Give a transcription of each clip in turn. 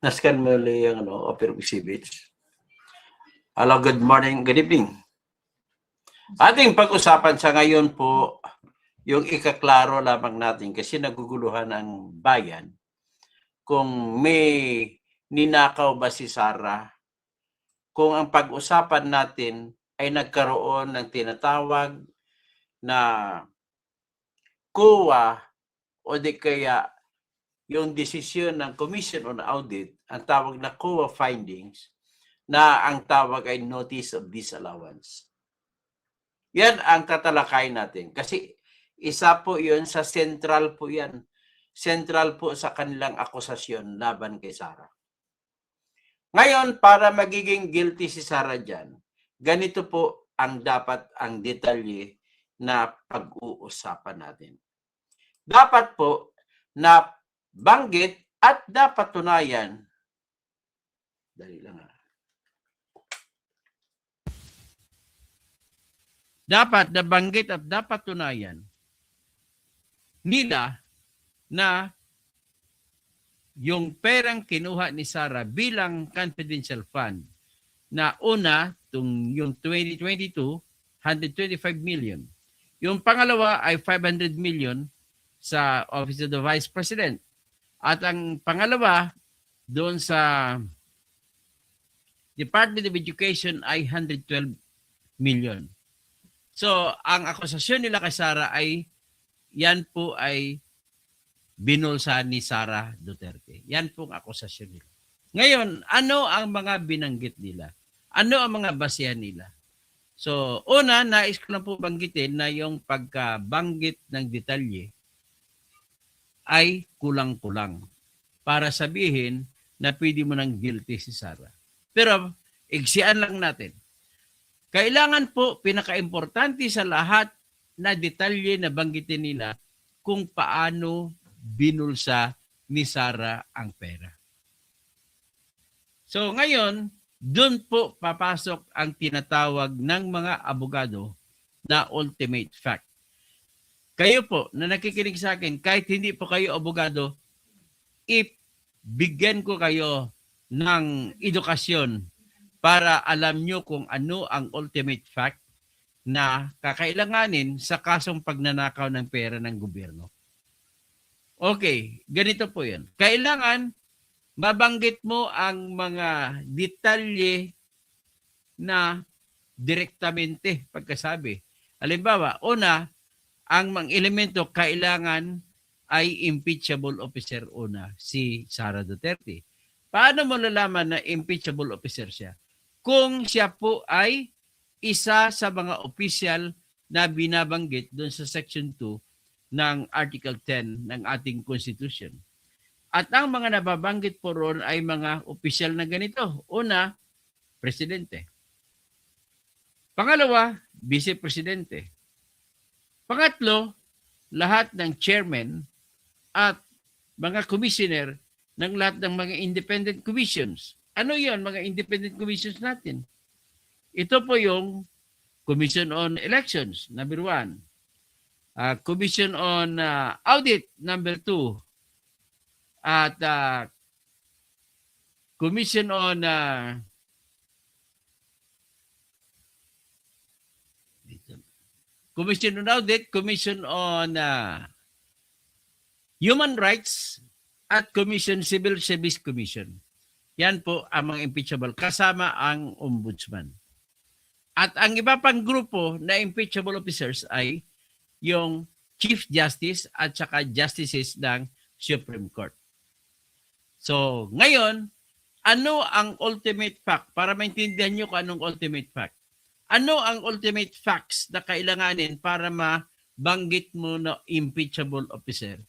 Nascan mo yung offer of exhibits. Hello, good morning, good evening. Ating pag-usapan sa ngayon po, yung ikaklaro lamang natin kasi naguguluhan ang bayan kung may ninakaw ba si Sara, kung ang pag-usapan natin ay nagkaroon ng tinatawag na COA o di kaya yung desisyon ng Commission on Audit, ang tawag na COA findings, na ang tawag ay Notice of Disallowance. Yan ang tatalakayin natin. Kasi isa po yun sa central po yan. Central po sa kanilang akusasyon laban kay Sara. Ngayon, para magiging guilty si Sara dyan, ganito po ang dapat ang detalye na pag-uusapan natin. Dapat po na banggit at dapat tunayan. Dali lang Dapat nabanggit at dapat tunayan nila na yung perang kinuha ni Sara bilang confidential fund na una, yung 2022, 125 million. Yung pangalawa ay 500 million sa Office of the Vice President. At ang pangalawa, doon sa Department of Education ay 112 million. So, ang akusasyon nila kay Sara ay yan po ay binulsa ni Sara Duterte. Yan pong akusasyon nila. Ngayon, ano ang mga binanggit nila? Ano ang mga basehan nila? So, una, nais ko lang po banggitin na yung pagkabanggit ng detalye ay kulang-kulang para sabihin na pwede mo nang guilty si Sara. Pero, igsian lang natin. Kailangan po, pinaka-importante sa lahat na detalye na banggitin nila kung paano binulsa ni Sara ang pera. So ngayon, doon po papasok ang tinatawag ng mga abogado na ultimate fact. Kayo po na nakikinig sa akin, kahit hindi po kayo abogado, bigyan ko kayo ng edukasyon para alam nyo kung ano ang ultimate fact na kakailanganin sa kasong pagnanakaw ng pera ng gobyerno. Okay, ganito po yun. Kailangan mabanggit mo ang mga detalye na direktamente pagkasabi. Halimbawa, una, ang mga elemento kailangan ay impeachable officer una, si Sara Duterte. Paano mo lalaman na impeachable officer siya? Kung siya po ay isa sa mga opisyal na binabanggit doon sa Section 2 ng Article 10 ng ating Constitution. At ang mga nababanggit po roon ay mga opisyal na ganito. Una, presidente. Pangalawa, vice-presidente. Pangatlo, lahat ng chairman at mga commissioner ng lahat ng mga independent commissions. Ano yon mga independent commissions natin? Ito po yung Commission on Elections, number 1. Commission on Audit, number 2. At Commission on Commission on Audit, Commission on Human Rights, at Commission Civil Service Commission. Yan po ang mga impeachable kasama ang ombudsman. At ang iba pang grupo na impeachable officers ay yung Chief Justice at saka Justices ng Supreme Court. So, ngayon, ano ang ultimate fact? Para maintindihan nyo kung anong ultimate fact. Ano ang ultimate facts na kailanganin para mabanggit mo na impeachable officer?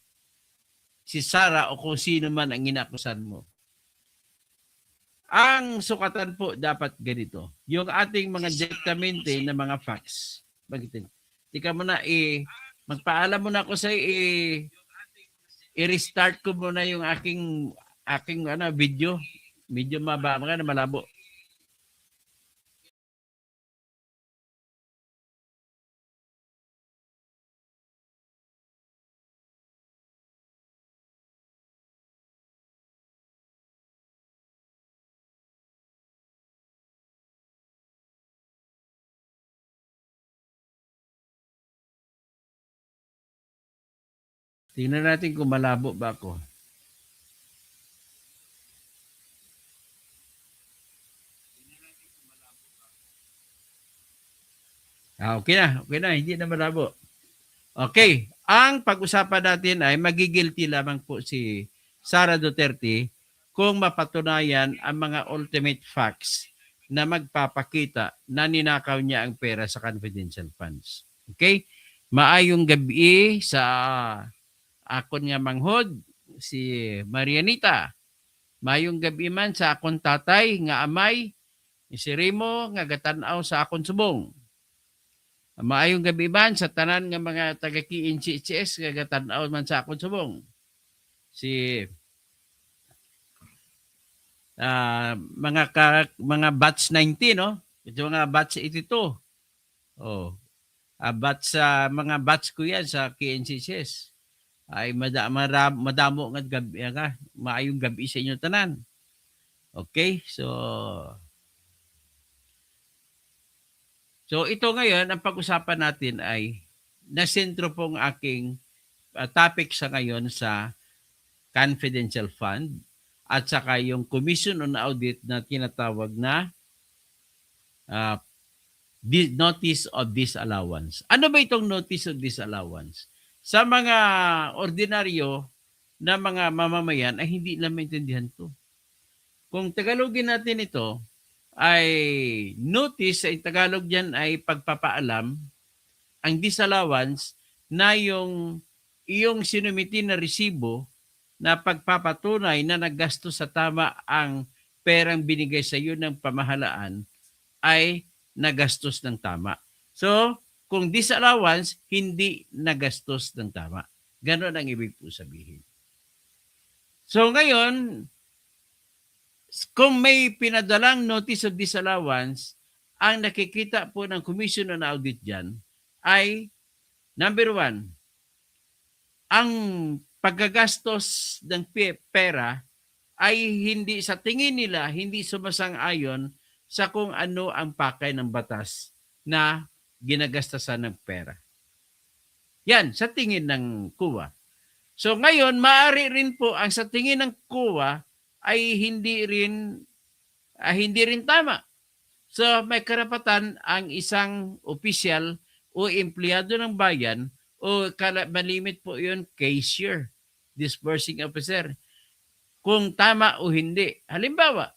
Si Sara o kung sino man ang inakusan mo. Ang sukatan po dapat ganito. Yung ating mga direktamente na mga facts. Bagitin. Tika mo na magpaalam mo na ako sa i-restart ko muna yung aking video. Medyo malabo. Tingnan natin kung malabo ba ako. Okay na. Okay na. Hindi na malabo. Okay. Ang pag-usapan natin ay magigilty lamang po si Sara Duterte kung mapatunayan ang mga ultimate facts na magpapakita na ninakaw niya ang pera sa confidential funds. Okay? Maayong gabi sa akon nga manghod, si Marianita. Maayong gabi man sa akon tatay nga amay, si Remo nga gatanaw sa akon subong. Maayong gabi man sa tanan nga mga taga-KNCHS nga gatanaw man sa akon subong. Si mga batch 19, no? Ito mga batch 82. Oh, batch sa mga batch ko yan sa KNCHS. Ay madamo nga gabi nga, maayong gabi sa inyo tanan. Okay? So ito ngayon ang pag-usapan natin ay nasentro pong aking topic sa ngayon sa confidential fund at saka yung Commission on Audit na tinatawag na Notice of Disallowance. Ano ba itong Notice of Disallowance? Sa mga ordinaryo na mga mamamayan ay hindi lang maintindihan to. Kung Tagalogin natin ito, ay notice sa Tagalog yan ay pagpapaalam. Ang disallowance na yung iyong sinumiti na resibo na pagpapatunay na naggasto sa tama ang perang binigay sa iyo ng pamahalaan ay nagastos ng tama. So, kung disallowance, hindi nagastos ng tama. Ganon ang ibig po sabihin. So ngayon, kung may pinadalang notice of disallowance, ang nakikita po ng Commission on Audit dyan ay, number 1, ang paggagastos ng pera ay hindi sa tingin nila, hindi sumasang-ayon sa kung ano ang pakay ng batas na ginagastasan ng pera. Yan, sa tingin ng COA. So ngayon, maaari rin po ang sa tingin ng COA ay hindi rin tama. So may karapatan ang isang opisyal o empleyado ng bayan o malimit po yun cashier, disbursing officer, kung tama o hindi. Halimbawa,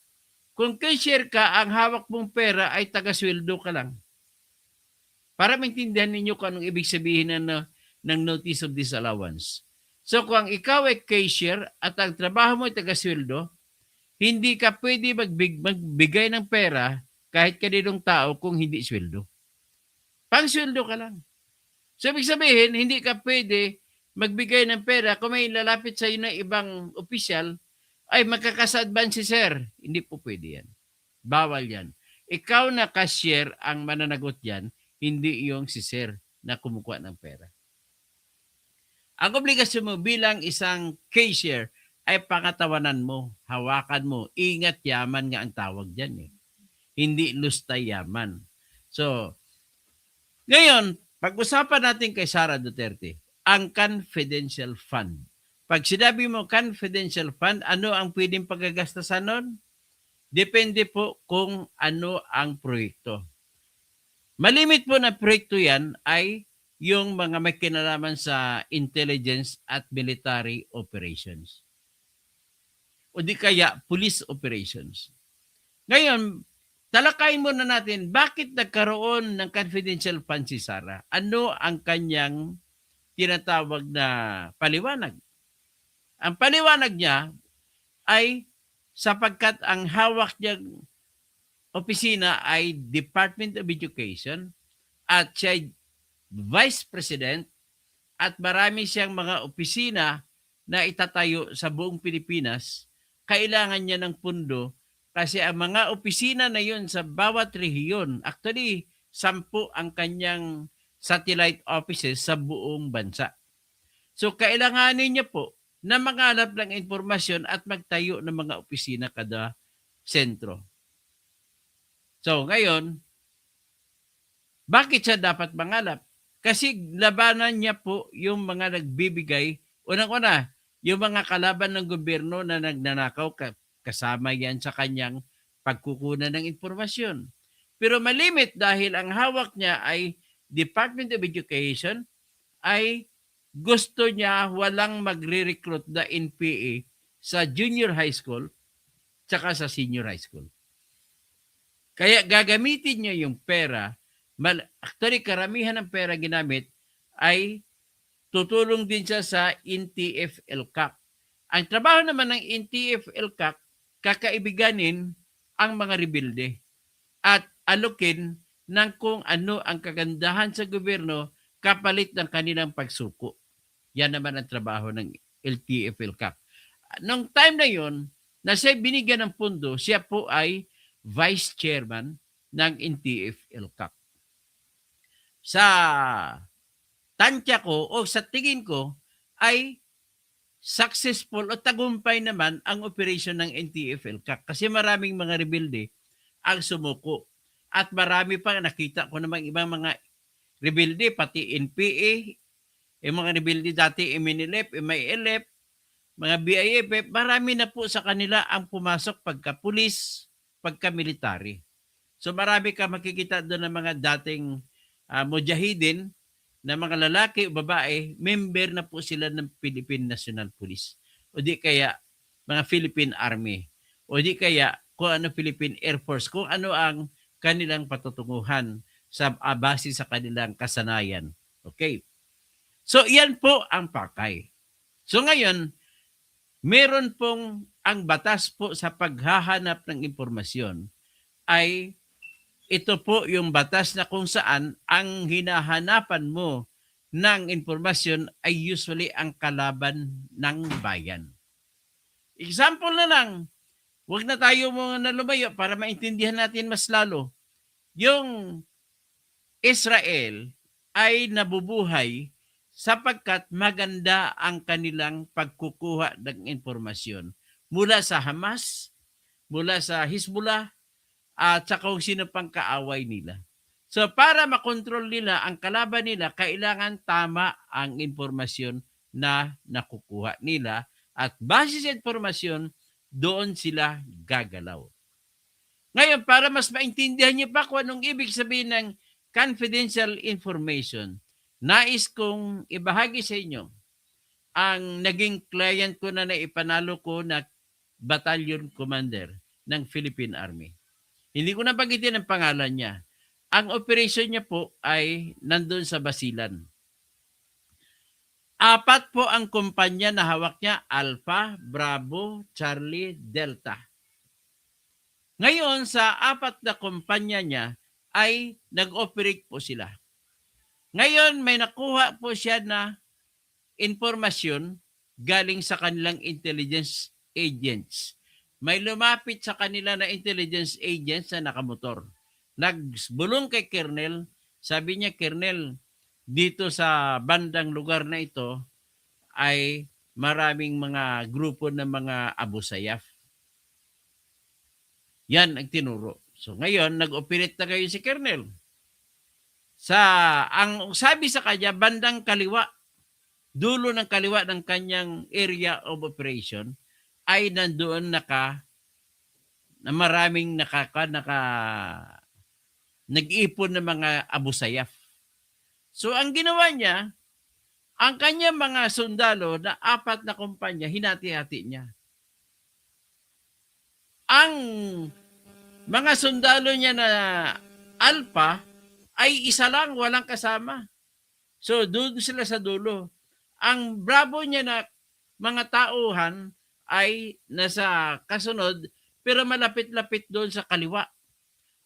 kung cashier ka, ang hawak mong pera ay taga-sweldo ka lang. Para maintindihan ninyo kung anong ibig sabihin ng notice of disallowance. So kung ikaw ay cashier at ang trabaho mo ay taga-sweldo, hindi ka pwede magbigay ng pera kahit kaninong tao kung hindi sweldo. Pang-sweldo ka lang. So ibig sabihin, hindi ka pwede magbigay ng pera kung may lalapit sa iyo ng ibang opisyal, ay magkakasa-advance si sir. Hindi po pwede yan. Bawal yan. Ikaw na cashier ang mananagot yan, hindi yung si sir na kumukuha ng pera. Ang obligasyon mo bilang isang cashier ay pangatawanan mo, hawakan mo, ingat yaman nga ang tawag dyan eh. Hindi lustay yaman. So, ngayon, pag-usapan natin kay Sara Duterte, ang confidential fund. Pag sinabi mo confidential fund, ano ang pwedeng paggagastasan nun? Depende po kung ano ang proyekto. Malimit po na proyekto yan ay yung mga may kinalaman sa intelligence at military operations. O di kaya police operations. Ngayon, talakayin muna natin bakit nagkaroon ng confidential fund si Sara. Ano ang kanyang tinatawag na paliwanag? Ang paliwanag niya ay sapagkat ang hawak niyang opisina ay Department of Education at siya Vice President at marami siyang mga opisina na itatayo sa buong Pilipinas, kailangan niya ng pundo kasi ang mga opisina na yun sa bawat rehiyon, actually, 10 ang kanyang satellite offices sa buong bansa. So, kailanganin niya po na mangalap ng informasyon at magtayo ng mga opisina kada sentro. So, ngayon, bakit siya dapat mangalap? Kasi labanan niya po yung mga nagbibigay Unang-una, yung mga kalaban ng gobyerno na nagnanakaw, kasama yan sa kanyang pagkukunan ng impormasyon. Pero malimit dahil ang hawak niya ay Department of Education, ay gusto niya walang magre-recruit na NPA sa junior high school tsaka sa senior high school. Kaya gagamitin niya yung pera. Actually, karamihan ng pera ginamit ay tutulong din siya sa NTF-ELCAC. Ang trabaho naman ng NTF-ELCAC, kakaibiganin ang mga rebelde at alokin ng kung ano ang kagandahan sa gobyerno kapalit ng kanilang pagsuko. Yan naman ang trabaho ng LTF-ELCAC. Nung time na yon, na siya binigyan ng pundo, siya po ay vice chairman ng NTF-ELCAC. Sa tansya ko o sa tingin ko ay successful o tagumpay naman ang operation ng NTF-ELCAC kasi maraming mga rebelde ang sumuko. At marami pa, nakita ko naman ibang mga rebelde, pati NPA, yung mga rebelde dati, MNLF, MILF, mga BIFF, marami na po sa kanila ang pumasok pagka-pulis, pagka-military. So marami ka makikita doon ng mga dating mujahidin na mga lalaki o babae, member na po sila ng Philippine National Police. O di kaya mga Philippine Army. O di kaya kung ano Philippine Air Force, kung ano ang kanilang patutunguhan sa base sa kanilang kasanayan. Okay. So yan po ang pakay. So ngayon, meron pong ang batas po sa paghahanap ng impormasyon ay ito po yung batas na kung saan ang hinahanapan mo ng impormasyon ay usually ang kalaban ng bayan. Example na lang, huwag na tayo muna lumayo para maintindihan natin mas lalo. Yung Israel ay nabubuhay sapagkat maganda ang kanilang pagkukuha ng impormasyon mula sa Hamas, mula sa Hezbollah, at sa kung sino pang kaaway nila. So para makontrol nila ang kalaban nila, kailangan tama ang impormasyon na nakukuha nila at base sa impormasyon, doon sila gagalaw. Ngayon, para mas maintindihan niyo pa kung anong ibig sabihin ng confidential information, nais kong ibahagi sa inyo ang naging client ko na naipanalo ko na battalion commander ng Philippine Army. Hindi ko nabanggit ang pangalan niya. Ang operation niya po ay nandun sa Basilan. 4 po ang kumpanya na hawak niya, Alpha, Bravo, Charlie, Delta. Ngayon, sa 4 na kumpanya niya ay nag-operate po sila. Ngayon, may nakuha po siya na informasyon galing sa kanilang intelligence agents. May lumapit sa kanila na intelligence agents na nakamotor. Nagbulong kay Colonel, sabi niya, Colonel, dito sa bandang lugar na ito ay maraming mga grupo ng mga Abu Sayyaf. Yan ang tinuro. So ngayon, nag-operate na kayo si Colonel. Ang sabi sa kanya, bandang kaliwa, dulo ng kaliwa ng kanyang area of operation, ay nandoon na maraming nag-ipon ng mga Abu Sayyaf. So ang ginawa niya, ang kanyang mga sundalo na 4 na kumpanya, hinati-hati niya. Ang mga sundalo niya na Alpha ay isa lang, walang kasama. So doon sila sa dulo. Ang Bravo niya na mga tauhan ay nasa kasunod pero malapit-lapit doon sa kaliwa.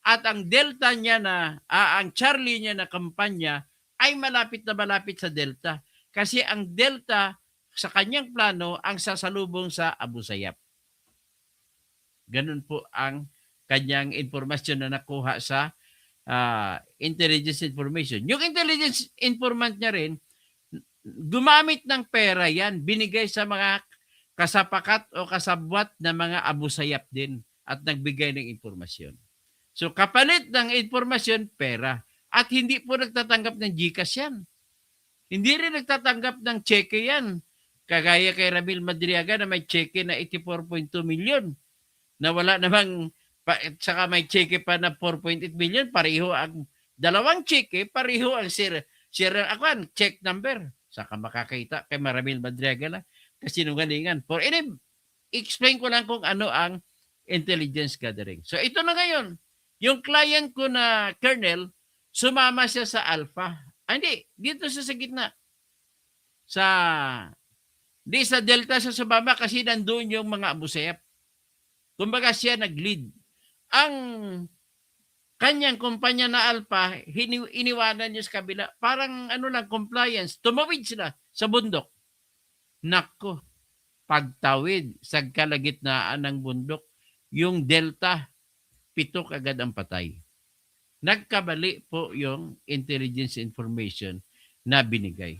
At ang Delta niya ang Charlie niya na kampanya ay malapit na malapit sa Delta. Kasi ang Delta sa kanyang plano ang sasalubong sa Abu Sayyaf. Ganun po ang kanyang informasyon na nakuha sa intelligence information. Yung intelligence informant niya rin, gumamit ng pera yan, binigay sa mga kasapakat o kasabwat na mga Abu Sayyaf din at nagbigay ng impormasyon. So kapalit ng impormasyon, pera. At hindi po nagtatanggap ng GCash yan. Hindi rin nagtatanggap ng cheque yan. Kagaya kay Ramil Madriaga na may cheque na 84.2 million na wala namang saka may cheque pa na 4.8 million, pareho ang dalawang cheque, pareho ang check number. Saka makakita kay Ramil Madriaga lang kasinungalingan. Explain ko lang kung ano ang intelligence gathering. So ito na ngayon, yung client ko na Colonel, sumama siya sa Alpha. Hindi, dito sa gitna. Sa Delta sa sumama kasi nandoon yung mga abusep. Kumbaga siya nag-lead. Ang kanyang kumpanya na Alpha, iniwanan niya sa kabila. Parang compliance. Tumawid sila sa bundok. Nako, pagtawid sa kalagitnaan ng bundok, yung Delta, 7 agad ang patay. Nagkabali po yung intelligence information na binigay.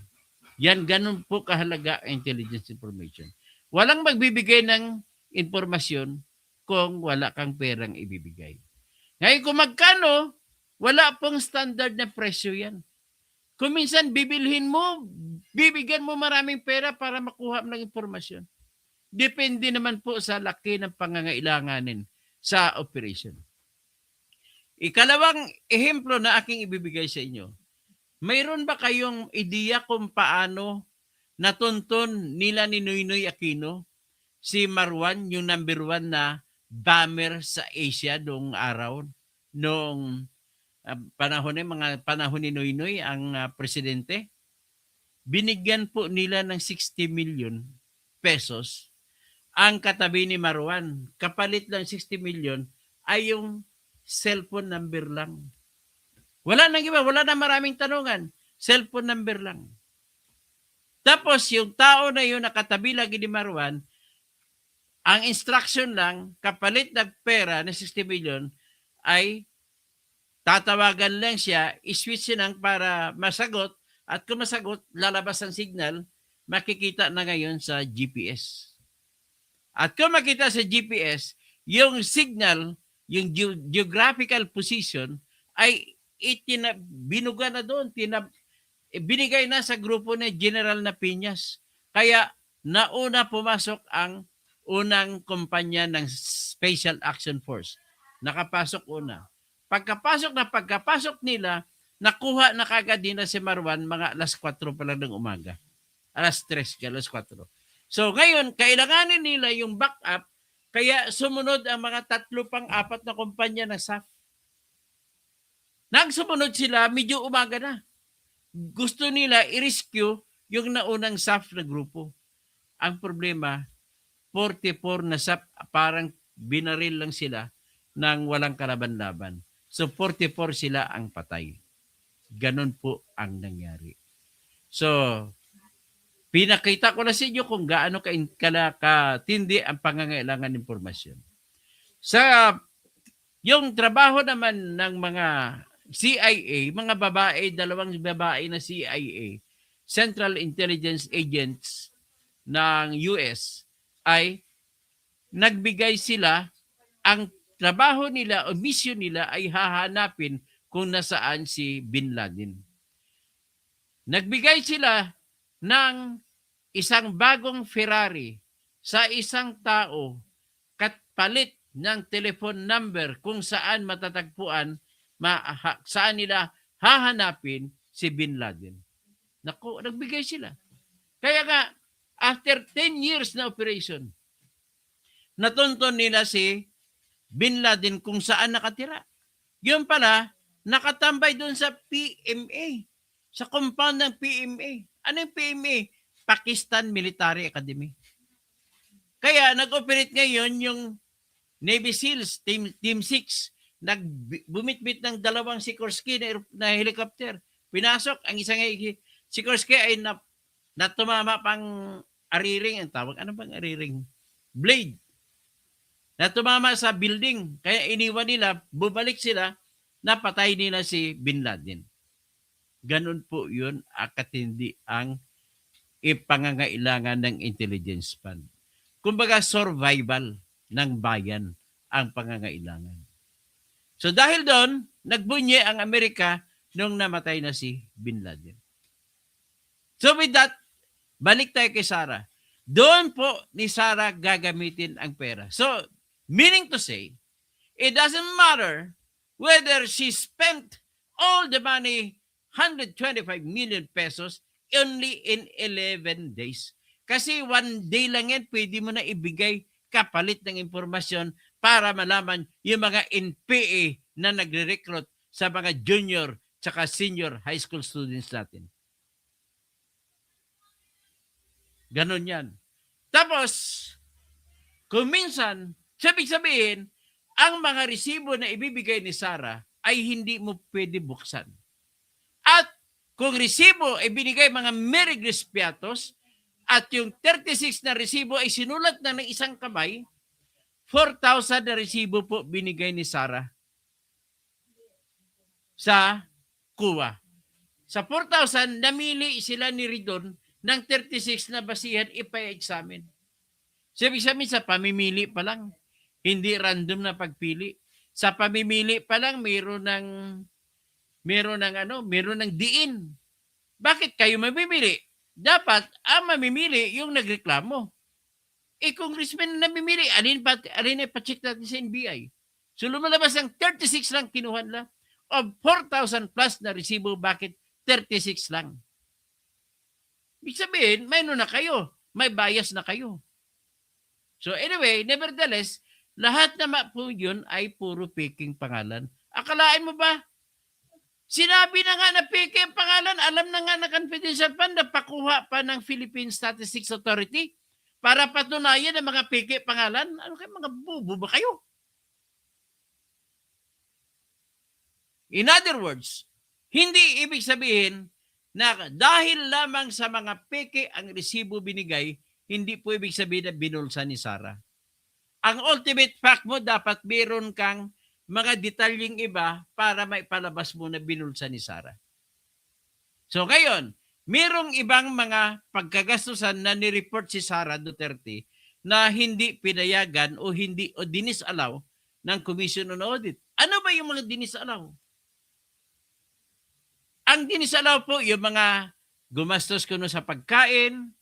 Yan, ganun po kahalaga ang intelligence information. Walang magbibigay ng informasyon kung wala kang perang ibibigay. Ngayon kung magkano, wala pong standard na presyo yan. Kung minsan bibilhin mo, bibigyan mo maraming pera para makuha ng informasyon. Depende naman po sa laki ng pangangailanganin sa operation. Ikalawang ehemplo na aking ibibigay sa inyo. Mayroon ba kayong ideya kung paano natunton nila ni Noynoy Aquino si Marwan, yung number 1 na bomber sa Asia noong araw, noong mga panahon ni Noynoy ang presidente? Binigyan po nila ng 60 million pesos ang katabi ni Marwan. Kapalit lang 60 million ay yung cellphone number lang. Wala nang iba, wala na maraming tanungan. Cellphone number lang. Tapos yung tao na yun nakatabi lagi ni Marwan, ang instruction lang, kapalit na pera na 60 million ay tatawagan lang siya, iswitch lang para masagot, at kung masagot, lalabas ang signal, makikita na ngayon sa GPS. At kung makita sa GPS, yung signal, yung geographical position ay binuga na doon, binigay na sa grupo ni General Napiñas. Kaya nauna pumasok ang unang kumpanya ng Special Action Force. Nakapasok una. Pagkapasok nila, nakuha na kagad nila si Marwan mga alas 4 pa lang ng umaga. Alas 3, alas 4. So ngayon, kailanganin nila yung backup, kaya sumunod ang mga 3-4 na kumpanya ng SAF. Nagsumunod sila, medyo umaga na. Gusto nila i-rescue yung naunang SAF na grupo. Ang problema, 44 na SAF, parang binaril lang sila ng walang kalaban-laban. So 44 sila ang patay. Ganon po ang nangyari. So, pinakita ko na sa inyo kung gaano katindi ang pangangailangan ng impormasyon. Sa yung trabaho naman ng mga CIA, mga babae, 2 babae na CIA, Central Intelligence Agents ng US, ay nagbigay sila, ang trabaho nila o mission nila ay hahanapin kung nasaan si Bin Laden. Nagbigay sila ng isang bagong Ferrari sa isang tao katpalit ng telephone number kung saan matatagpuan, saan nila hahanapin si Bin Laden. Naku, nagbigay sila. Kaya nga, after 10 years na operation, natunton nila si Bin Laden kung saan nakatira. Yun pala, nakatambay doon sa PMA, sa compound ng PMA. Ano yung PMA? Pakistan Military Academy. Kaya nag-operate ngayon yung Navy SEALs, Team 6, bumitbit ng 2 Sikorsky na helicopter. Pinasok, ang isang Sikorsky ay natumama pang ariring, ang tawag, ano bang ariring? Blade. Natumama sa building. Kaya iniwan nila, bumalik sila, napatay nila si Bin Laden. Ganun po yun, katindi ang ipangangailangan ng intelligence fund. Kumbaga, survival ng bayan ang pangangailangan. So dahil doon, nagbunye ang Amerika nung namatay na si Bin Laden. So with that, balik tayo kay Sarah. doon po ni Sarah gagamitin ang pera. So, meaning to say, it doesn't matter whether she spent all the money, 125 million pesos, only in 11 days. Kasi 1 day lang yan, pwede mo na ibigay kapalit ng impormasyon para malaman yung mga NPA na nagre-recruit sa mga junior tsaka senior high school students natin. Ganon yan. Tapos, kung minsan, sabihin, ang mga resibo na ibibigay ni Sarah ay hindi mo pwede buksan. At kung resibo ay binigay mga Merigris Piatos at yung 36 na resibo ay sinulat na ng isang kamay, 4,000 na resibo po binigay ni Sarah sa kuwa. Sa 4,000, namili sila ni Ridon ng 36 na basihan ipa-examine. Sabi sa pamimili pa lang, hindi random na pagpili. Sa pamimili pa lang, meron ng diin. Bakit kayo mamimili? Dapat ang mamimili yung nagreklamo. Congressman na namimili, alin pa-check natin sa NBI. So lumalabas ng 36 lang kinuha nila. Of 4,000 plus na resibo, bakit 36 lang? Ibig sabihin, may na kayo. May bias na kayo. So anyway, nevertheless, lahat na po yun ay puro faking pangalan. Akalain mo ba? Sinabi na nga na fake ang pangalan, alam na nga na confidential fund na pakuha pa ng Philippine Statistics Authority para patunayan ang mga fake pangalan. Ano kayo, mga bubo ba kayo? In other words, hindi ibig sabihin na dahil lamang sa mga peke ang resibo binigay, hindi po ibig sabihin na binulsa ni Sarah. Ang ultimate fact mo, dapat meron kang mga detalyeng iba para maipalabas mo na binulsa ni Sarah. So ngayon, merong ibang mga pagkagastusan na nireport si Sara Duterte na hindi pinayagan o dinisalaw ng Commission on Audit. Ano ba yung mga dinisalaw? Ang dinisalaw po yung mga gumastos kuno sa pagkain,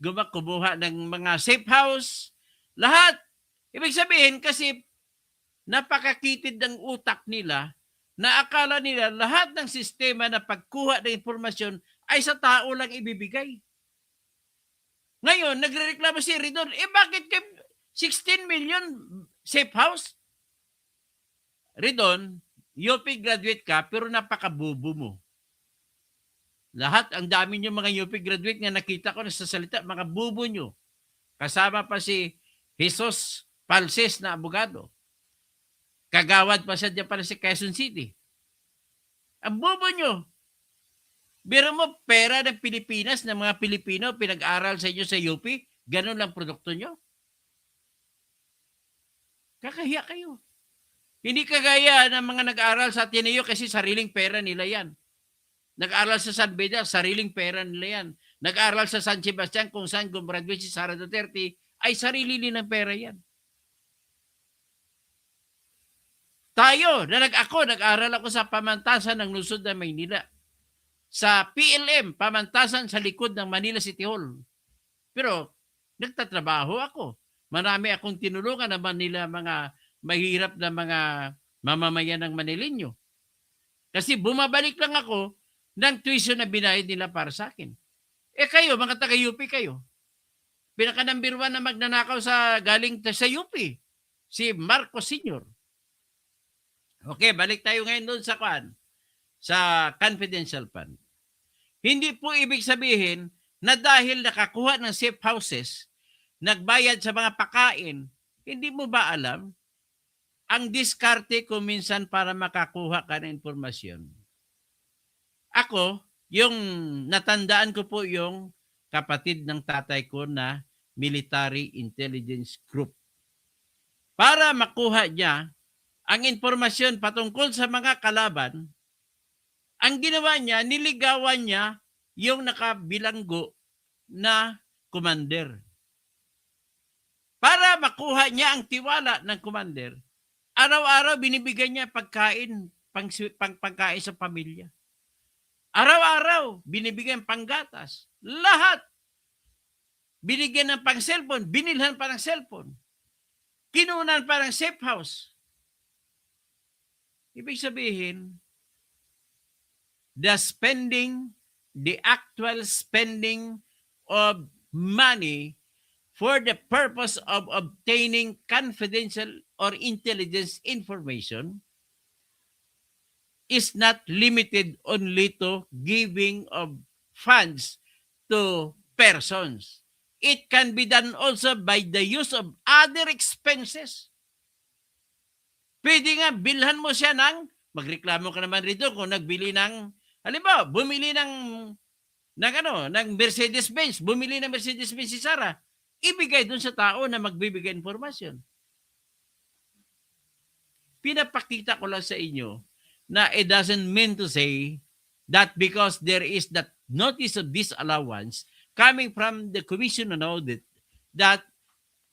kumuha ng mga safe house, lahat. Ibig sabihin kasi napakakitid ng utak nila na akala nila lahat ng sistema na pagkuha ng impormasyon ay sa tao lang ibibigay. Ngayon, nagrereklamo si Ridon, bakit 16 million safe house? Ridon, UP graduate ka pero napakabubo mo. Lahat, ang dami nyo mga UP graduate nga nakita ko na sa salita, mga bubo nyo. Kasama pa si Jesus Palses na abogado. Kagawad pa siya dyan pala si Quezon City. Ang bobo nyo. Biro mo, pera ng Pilipinas, ng mga Pilipino, pinag-aral sa inyo sa UP, ganun lang produkto nyo. Kakahiya kayo. Hindi kagaya ng mga nag-aral sa Ateneo kasi sariling pera nila yan. Nag-aral sa San Beda, sariling pera nila yan. Nag-aral sa San Sebastian kung saan gumraduate si Sara Duterte, ay sarili nilang pera yan. Tayo, nag-aral ako sa pamantasan ng lungsod ng Maynila. Sa PLM, pamantasan sa likod ng Manila City Hall. Pero, nagtatrabaho ako. Marami akong tinulungan ng Manila, mga mahirap na mga mamamayan ng Manileño. Kasi bumabalik lang ako ng tuition na binayad nila para sa akin. Kayo, mga taga-UP kayo. Pinaka-number 1 na magnanakaw galing sa UP, si Marcos Sr. Okay, balik tayo ngayon doon sa confidential fund. Hindi po ibig sabihin na dahil nakakuha ng safe houses, nagbayad sa mga pakain, hindi mo ba alam ang diskarte ko minsan para makakuha ka ng informasyon? Ako, yung natandaan ko po yung kapatid ng tatay ko na military intelligence group. Para makuha niya ang informasyon patungkol sa mga kalaban, ang ginawa niya, niligawan niya yung nakabilanggo na commander. Para makuha niya ang tiwala ng commander, araw-araw binibigyan niya pagkain, pangkain sa pamilya. Araw-araw binibigyan panggatas. Lahat. binigyan ng pang-cellphone, binilhan pa ng cellphone. Kinunan pa ng safe house. Ibig sabihin, the actual spending of money for the purpose of obtaining confidential or intelligence information is not limited only to giving of funds to persons. It can be done also by the use of other expenses. Pwede nga, bilhan mo siya magreklamo ka naman rito kung nagbili ng, halimbawa, bumili ng Mercedes-Benz, bumili ng Mercedes-Benz si Sarah, ibigay dun sa tao na magbibigay informasyon. Pinapakita ko lang sa inyo na it doesn't mean to say that because there is that notice of disallowance coming from the Commission on Audit that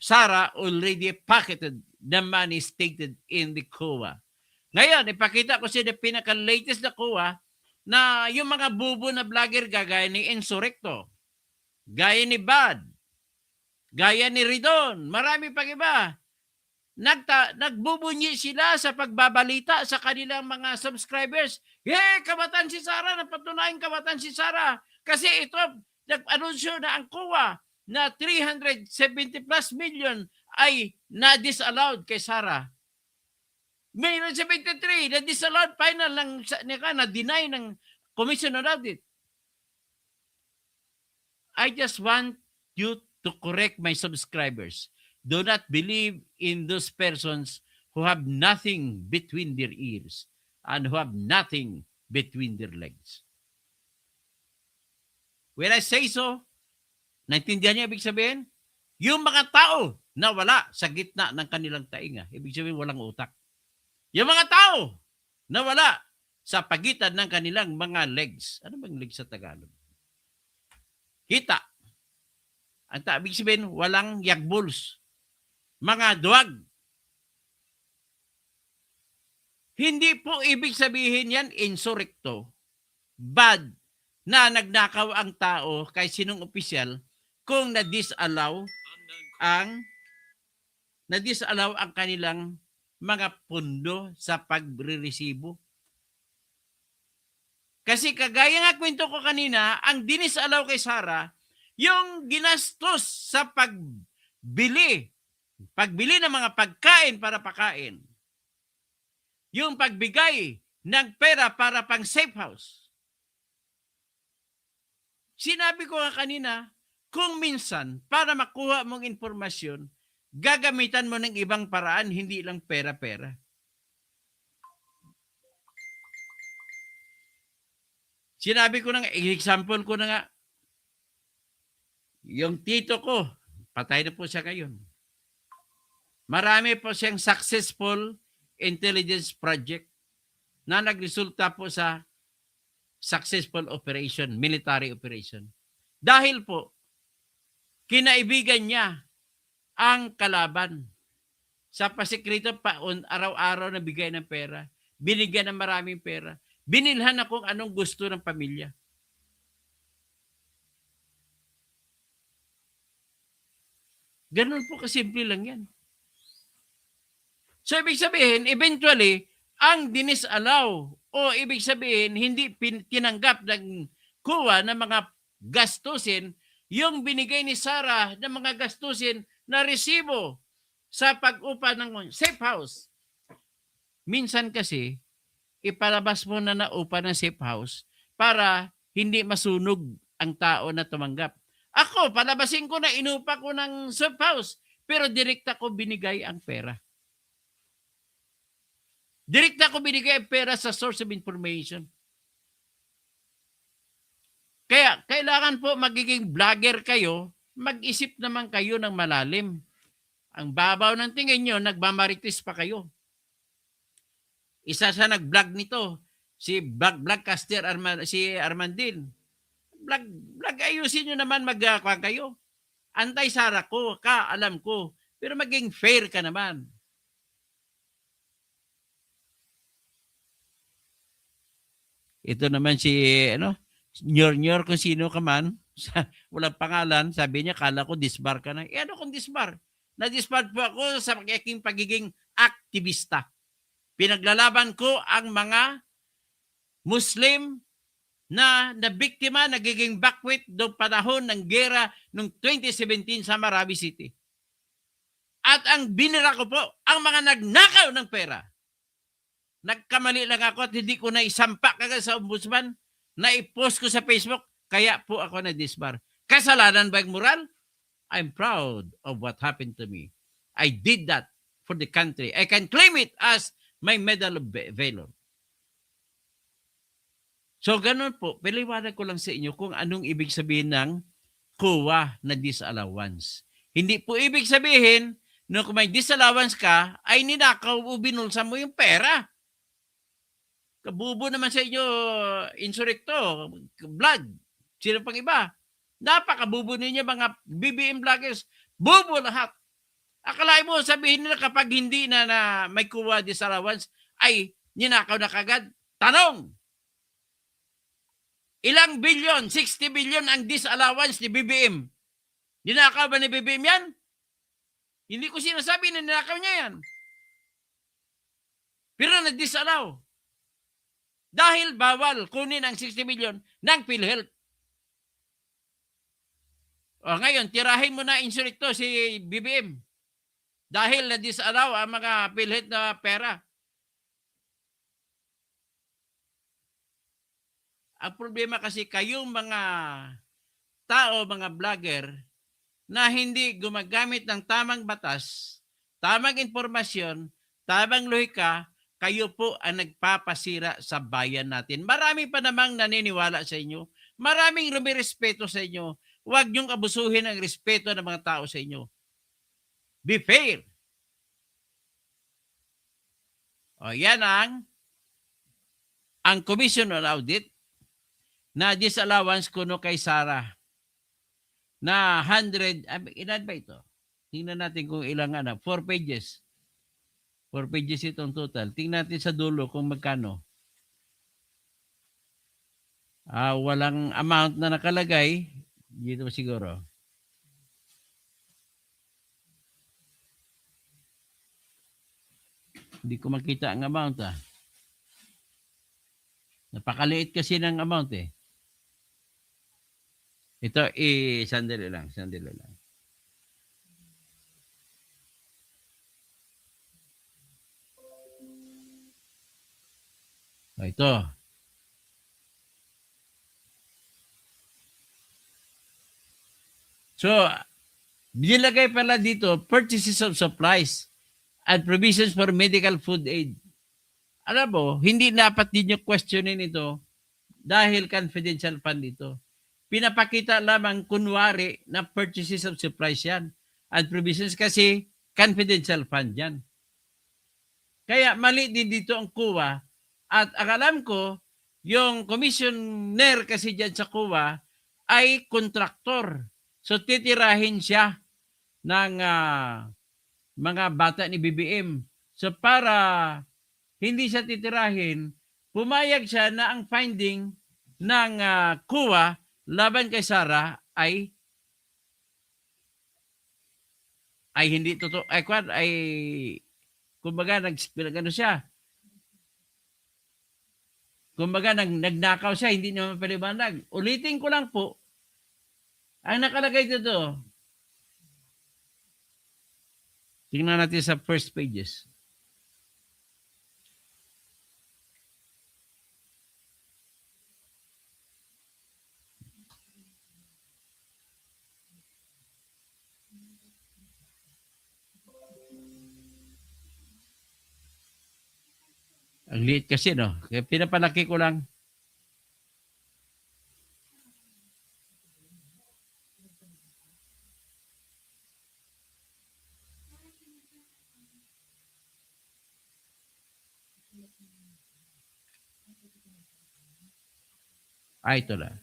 Sarah already pocketed the money stated in the COA. Ngayon, ipakita ko sa pinaka-latest na COA na yung mga bubo na vlogger gaya ni Insurrecto, gaya ni Bad, gaya ni Ridon, marami pang iba, nagbubunyi sila sa pagbabalita sa kanilang mga subscribers. Kamatan si Sarah, napatunayan kamatan si Sarah. Kasi ito, nag-anunsyo na ang COA na 370 plus million ay na-disallowed kay Sarah. Mayroon 73, na-disallowed final na-deny ng Commission on Audit. I just want you to correct my subscribers. Do not believe in those persons who have nothing between their ears and who have nothing between their legs. When I say so, naintindihan niyo ibig sabihin? Yung mga tao na wala sa gitna ng kanilang tainga, ibig sabihin walang utak. Yung mga tao na wala sa pagitan ng kanilang mga legs. Ano bang legs sa Tagalog? Kita. Ang ibig sabihin, walang yagbuls. Mga duwag. Hindi po ibig sabihin yan insurrecto, bad, na nagnakaw ang tao kay sinong opisyal kung na-disallow ang kanilang mga pundo sa pagre-resibo. Kasi kagaya nga kwento ko kanina, ang dinisalaw kay Sarah, yung ginastos sa pagbili ng mga pagkain para pakain. Yung pagbigay ng pera para pang safe house. Sinabi ko nga kanina, kung minsan para makuha mong informasyon, gagamitan mo ng ibang paraan, hindi lang pera-pera. Sinabi ko na nga, example ko na nga, yung tito ko, patay na po siya ngayon. Marami po siyang successful intelligence project na nagresulta po sa successful operation, military operation. Dahil po, kinaibigan niya ang kalaban. Sa pasikreto pa, araw-araw na bigay ng pera, binigyan ng maraming pera, binilhan na kung anong gusto ng pamilya. Ganun po kasimple lang yan. So, ibig sabihin, eventually, ang dinisalaw o ibig sabihin, hindi tinanggap ng COA ng mga gastusin, yung binigay ni Sarah ng mga gastusin na resibo sa pag-upa ng safe house. Minsan kasi, ipalabas mo na naupa ng safe house para hindi masunog ang tao na tumanggap. Ako, palabasin ko na inupa ko ng safe house, pero direkta ko binigay ang pera. Direkta ko binigay ang pera sa source of information. Kaya, kailangan po magiging vlogger kayo, mag-isip naman kayo ng malalim. Ang babaw ng tingin nyo, nagmamarites pa kayo. Isa sa nag-vlog nito, si vlogcaster si Armandin. Vlog ayusin nyo naman magkakwan kayo. Antay-Sara ko, alam ko. Pero maging fair ka naman. Ito naman si, Nyor kung sino ka man, Walang pangalan, sabi niya, kala ko disbar ka na. Eh ano kung disbar? Na-disbar po ako sa aking pagiging aktivista. Pinaglalaban ko ang mga Muslim na nabiktima, nagiging backwit noong panahon ng gera noong 2017 sa Marawi City. At ang binira ko po, ang mga nagnakaw ng pera. Nagkamali lang ako at hindi ko na isampa kagad sa ombudsman, na i-post ko sa Facebook, kaya po ako na-disbar. Kasalanan ba yung moral? I'm proud of what happened to me. I did that for the country. I can claim it as my Medal of Valor. So ganun po, paliwanag ko lang sa inyo kung anong ibig sabihin ng COA na disallowance. Hindi po ibig sabihin na kung may disallowance ka, ay ninakaw o binulsa mo yung pera. Kabubo naman sa inyo, insurrecto, blood, sino pang iba. Napakabubo ninyo mga BBM vloggers. Bubo lahat. Akalain mo, sabihin nila kapag hindi na may COA disallowance, ay ninakaw na kagad. Tanong! Ilang bilyon? 60 billion ang disallowance ni BBM. Ninakaw ba ni BBM yan? Hindi ko sinasabi na ninakaw niya yan. Pero nag-disallow. Dahil bawal kunin ang 60 billion ng PhilHealth. O ngayon, tirahin mo na insurrecto si BBM. Dahil na-disallow ang mga PhilHealth na pera. Ang problema kasi kayong mga tao, mga vlogger, na hindi gumagamit ng tamang batas, tamang informasyon, tamang lohika, kayo po ang nagpapasira sa bayan natin. Marami pa namang naniniwala sa inyo. Maraming rumirespeto sa inyo. Huwag niyong abusuhin ang respeto ng mga tao sa inyo. Be fair. O yan ang Commission on Audit na disallowance kuno kay Sarah na 100, ilan ba ito? Tingnan natin kung ilang 4 pages. 4 pages itong total. Tingnan natin sa dulo kung magkano. Walang amount na nakalagay. Dito siguro. Hindi ko makita ang amount Napakaliit kasi ng amount Ito, sandali lang. Ito. So, nilagay pala dito, purchases of supplies and provisions for medical food aid. Alam mo, hindi dapat din yung questionin ito dahil confidential fund ito. Pinapakita lamang kunwari na purchases of supplies yan and provisions kasi confidential fund yan. Kaya mali din dito ang COA at ang alam ko, yung commissioner kasi dyan sa COA ay kontraktor. So titirahin siya ng mga bata ni BBM. So para hindi siya titirahin, pumayag siya na ang finding ng COA laban kay Sarah ay hindi totoo. Kumbaga nagano siya. Kumbaga nagnakaw siya, hindi niya mapaliwanag. Ulitin ko lang po. Ang nakalagay dito. Tingnan natin sa first pages. Ang liit kasi, no? Kaya pinapalaki ko lang. Ito lang.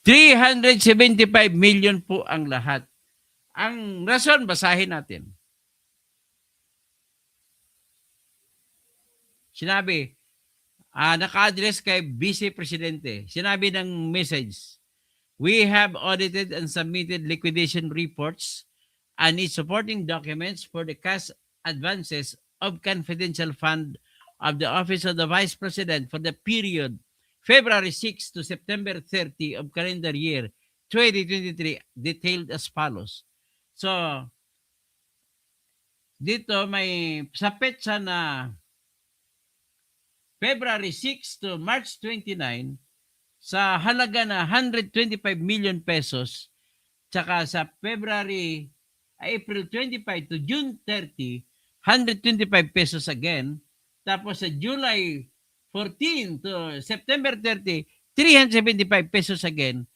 $375 million po ang lahat. Ang rason, basahin natin. Sinabi, naka-address kay Vice Presidente. Sinabi ng message, we have audited and submitted liquidation reports and its supporting documents for the cash advances of confidential fund of the Office of the Vice President for the period February 6 to September 30 of calendar year 2023, detailed as follows. So, dito may sa petsa na February 6 to March 29 sa halaga na 125 million pesos, tsaka sa April 25 to June 30, 125 pesos again. Tapos sa July 14 to September 30, 375 pesos again.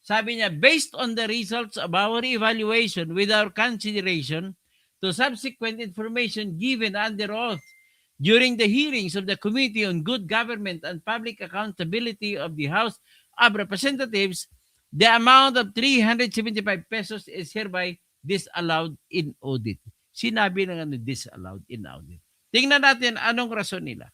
Sabi niya, based on the results of our evaluation with our consideration to subsequent information given under oath during the hearings of the Committee on Good Government and Public Accountability of the House of Representatives, the amount of 375 pesos is hereby disallowed in audit. Sinabi na nga disallowed in audit. Tingnan natin anong rason nila.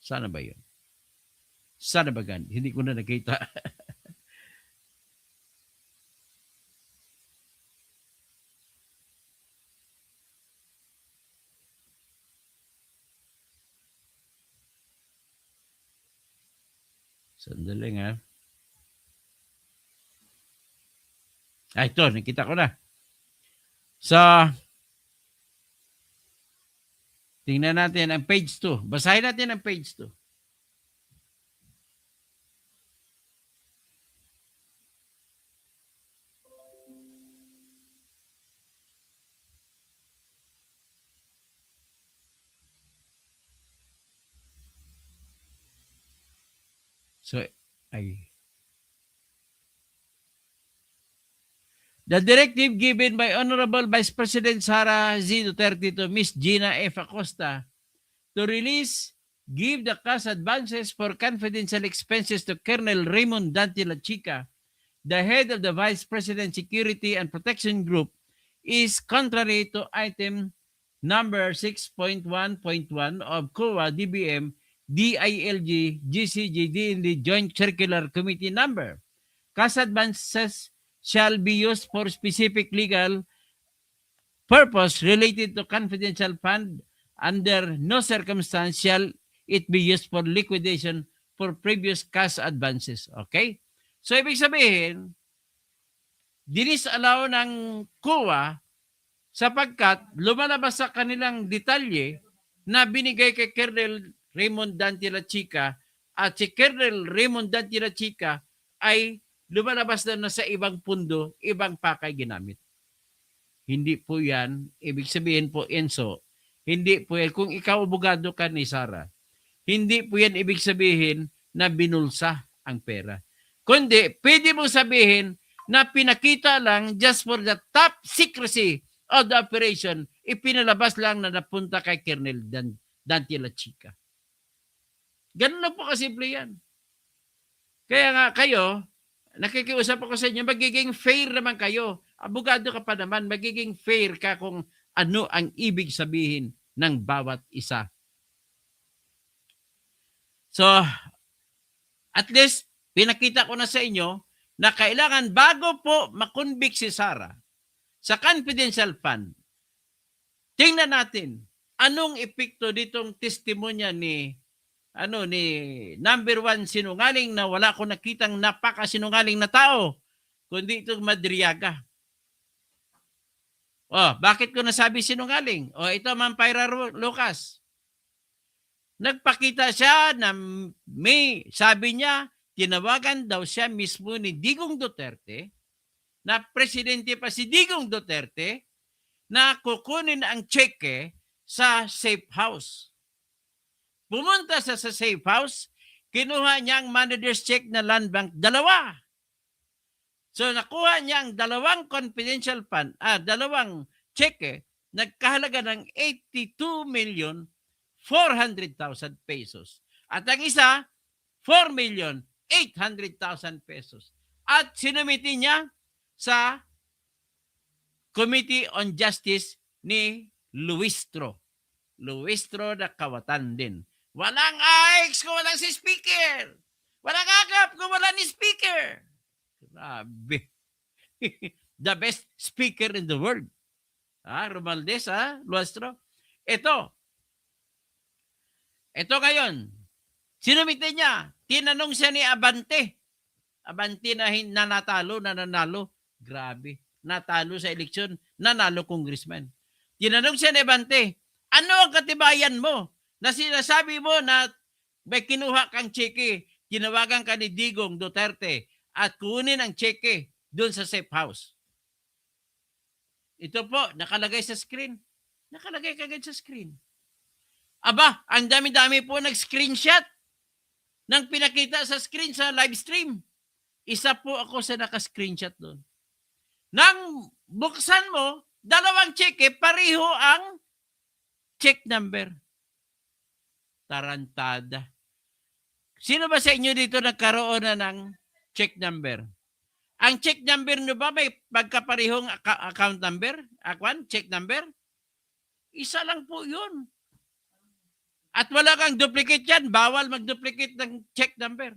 Sana ba yun? Sana ba gan? Hindi ko na nakita. Sandali nga. Ito, nakita ko na. So, tingnan natin ang page 2. Basahin natin ang page 2. So, the directive given by Honorable Vice President Sara Z. Duterte to Ms. Gina F. Acosta to release, give the cash advances for confidential expenses to Colonel Raymond Dante La Chica, the head of the Vice President Security and Protection Group, is contrary to item number 6.1.1 of COA DBM DILG GCG DND Joint Circular Committee number. Cash advances shall be used for specific legal purpose related to confidential fund. Under no circumstance shall it be used for liquidation for previous cash advances. Okay? So, ibig sabihin, dinisallow ng COA sapagkat lumalabas sa kanilang detalye na binigay kay Colonel Raymond Dante La Chica at si Colonel Raymond Dante La Chica ay lumalabas na sa ibang pundo, ibang pakay ginamit. Hindi po yan, ibig sabihin po, Enzo, hindi po yan, kung ikaw abogado ka ni Sara, hindi po yan ibig sabihin na binulsa ang pera. Kundi, pwede mo sabihin na pinakita lang just for the top secrecy of the operation, ipinalabas lang na napunta kay Colonel Dante La Chica. Ganun lang po kasimple yan. Kaya nga kayo, nakikiusap ako sa inyo, magiging fair naman kayo. Abogado ka pa naman, magiging fair ka kung ano ang ibig sabihin ng bawat isa. So, at least, pinakita ko na sa inyo na kailangan bago po makonvict si Sara sa confidential fund, tingnan natin anong epekto ditong testimonya ni number 1 sinungaling na wala ko nakitang napakasinungaling na tao, kundi itong Madriaga. Bakit ko nasabi sinungaling? Ito, Mampira Lucas. Nagpakita siya na sabi niya, tinawagan daw siya mismo ni Digong Duterte, na presidente pa si Digong Duterte, na kukunin ang cheque sa safe house. Pumunta sa safe house, kinuha niya ang manager's check na land bank, 2. So nakuha niya ang 2 confidential fund, 2 cheque, nagkahalaga ng 82,400,000 pesos. At ang isa, 4,000,000 800,000 pesos. At sinumiti niya sa Committee on Justice ni Luistro. Luistro na kawatan din. Walang AX kung walang si speaker. Walang agap kung wala ni speaker. Grabe. The best speaker in the world. Romualdez, Luistro. Ito ngayon, sinumite niya. Tinanong siya ni Abante. Abante na nanalo. Grabe. Natalo sa eleksyon, nanalo congressman. Tinanong siya ni Abante, ano ang katibayan mo na sinasabi mo na may kinuha kang cheque, tinawagan ka ni Digong Duterte at kunin ang cheque doon sa safe house? Ito po, nakalagay sa screen. Nakalagay kagad sa screen. Aba, ang dami-dami po nag-screenshot ng pinakita sa screen sa live stream. Isa po ako sa naka-screenshot doon. Nang buksan mo, dalawang cheque, pareho ang check number. Tarantada. Sino ba sa inyo dito nagkaroon na ng check number? Ang check number nyo ba may pagkaparehong account number? Check number? Isa lang po yun. At wala kang duplicate yan. Bawal mag-duplicate ng check number.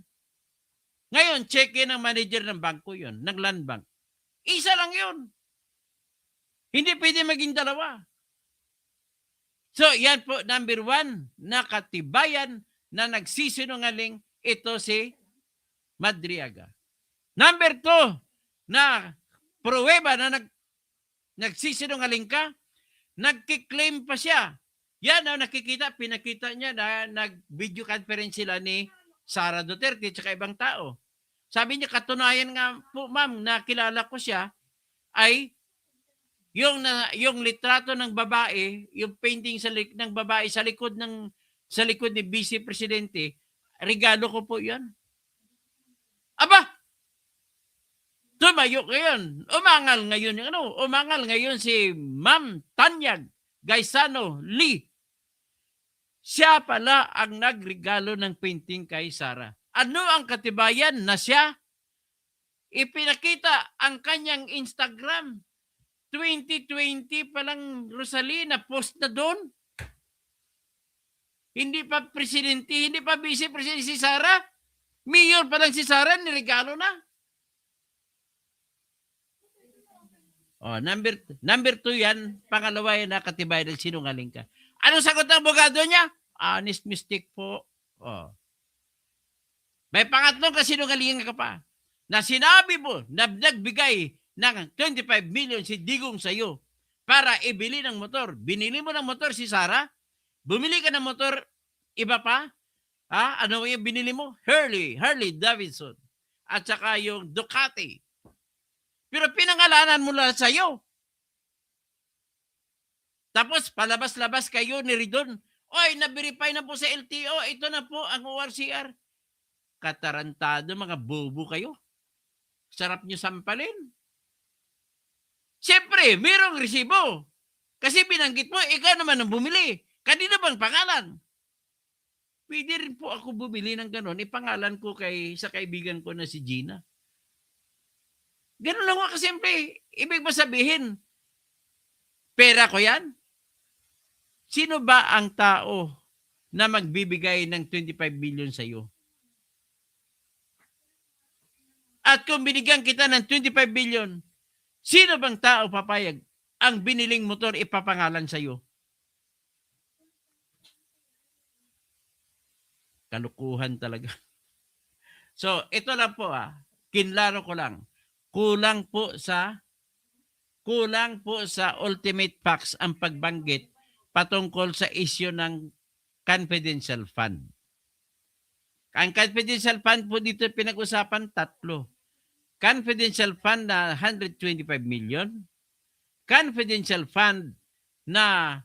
Ngayon, check in ng manager ng bangko yun, ng land bank. Isa lang yun. Hindi pwede maging dalawa. So, yan po, number 1, nakatibayan na nagsisinungaling ito si Madriaga. Number 2, na pruweba na nagsisinungaling ka, nagkiklaim pa siya. Yan ang nakikita, pinakita niya na nag-video conference sila ni Sara Duterte at ibang tao. Sabi niya, katunayan nga po ma'am, na kilala ko siya, ay yung litrato ng babae, yung painting ng babae sa likod ni Vice Presidente, regalo ko po 'yan. Aba! Tumayo ngayon. Umangal ngayon si Ma'am Tanyag Gaisano Lee. Siya pala ang nagregalo ng painting kay Sara. Ano ang katibayan na siya? Ipinakita ang kanyang Instagram. 2020 pa lang, Rosalie, na post na doon. Hindi pa presidente, hindi pa vice-presidente si Sara. Mayor pa lang si Sara, niregalo na. Number 2 yan. Pangalawa yan, nakatibayan ng sinungaling ka. Anong sagot ng abogado niya? Honest mistake po. May pangatlong kasinungalingan ka pa. Na sinabi mo na nagbigay ng 25 million si Digong sa'yo para ibili ng motor. Binili mo ng motor si Sara? Bumili ka ng motor, iba pa? Ano yung binili mo? Harley Davidson. At saka yung Ducati. Pero pinangalanan mo lang sa'yo. Tapos palabas-labas kayo ni Ridon. Oy, na-verify na po sa LTO. Ito na po ang ORCR. Katarantado, mga bobo kayo. Sarap nyo sampalin. Siyempre, mayroong resibo. Kasi binanggit mo, ikaw naman ang bumili. Kanina bang pangalan? Pwede rin po ako bumili ng ganon. Ipangalan ko sa kaibigan ko na si Gina. Ganon lang ako kasimple. Ibig ba sabihin, pera ko yan? Sino ba ang tao na magbibigay ng 25 million sa iyo? At kung binigyan kita ng 25 billion, sino bang tao papayag ang biniling motor ipapangalan sa iyo? Kalukuhan talaga. So, ito lang po kinlaro ko lang. Kulang po sa ultimate facts ang pagbanggit patungkol sa issue ng confidential fund. Ang confidential fund po dito pinag-usapan 3. Confidential fund na 125 million. Confidential fund na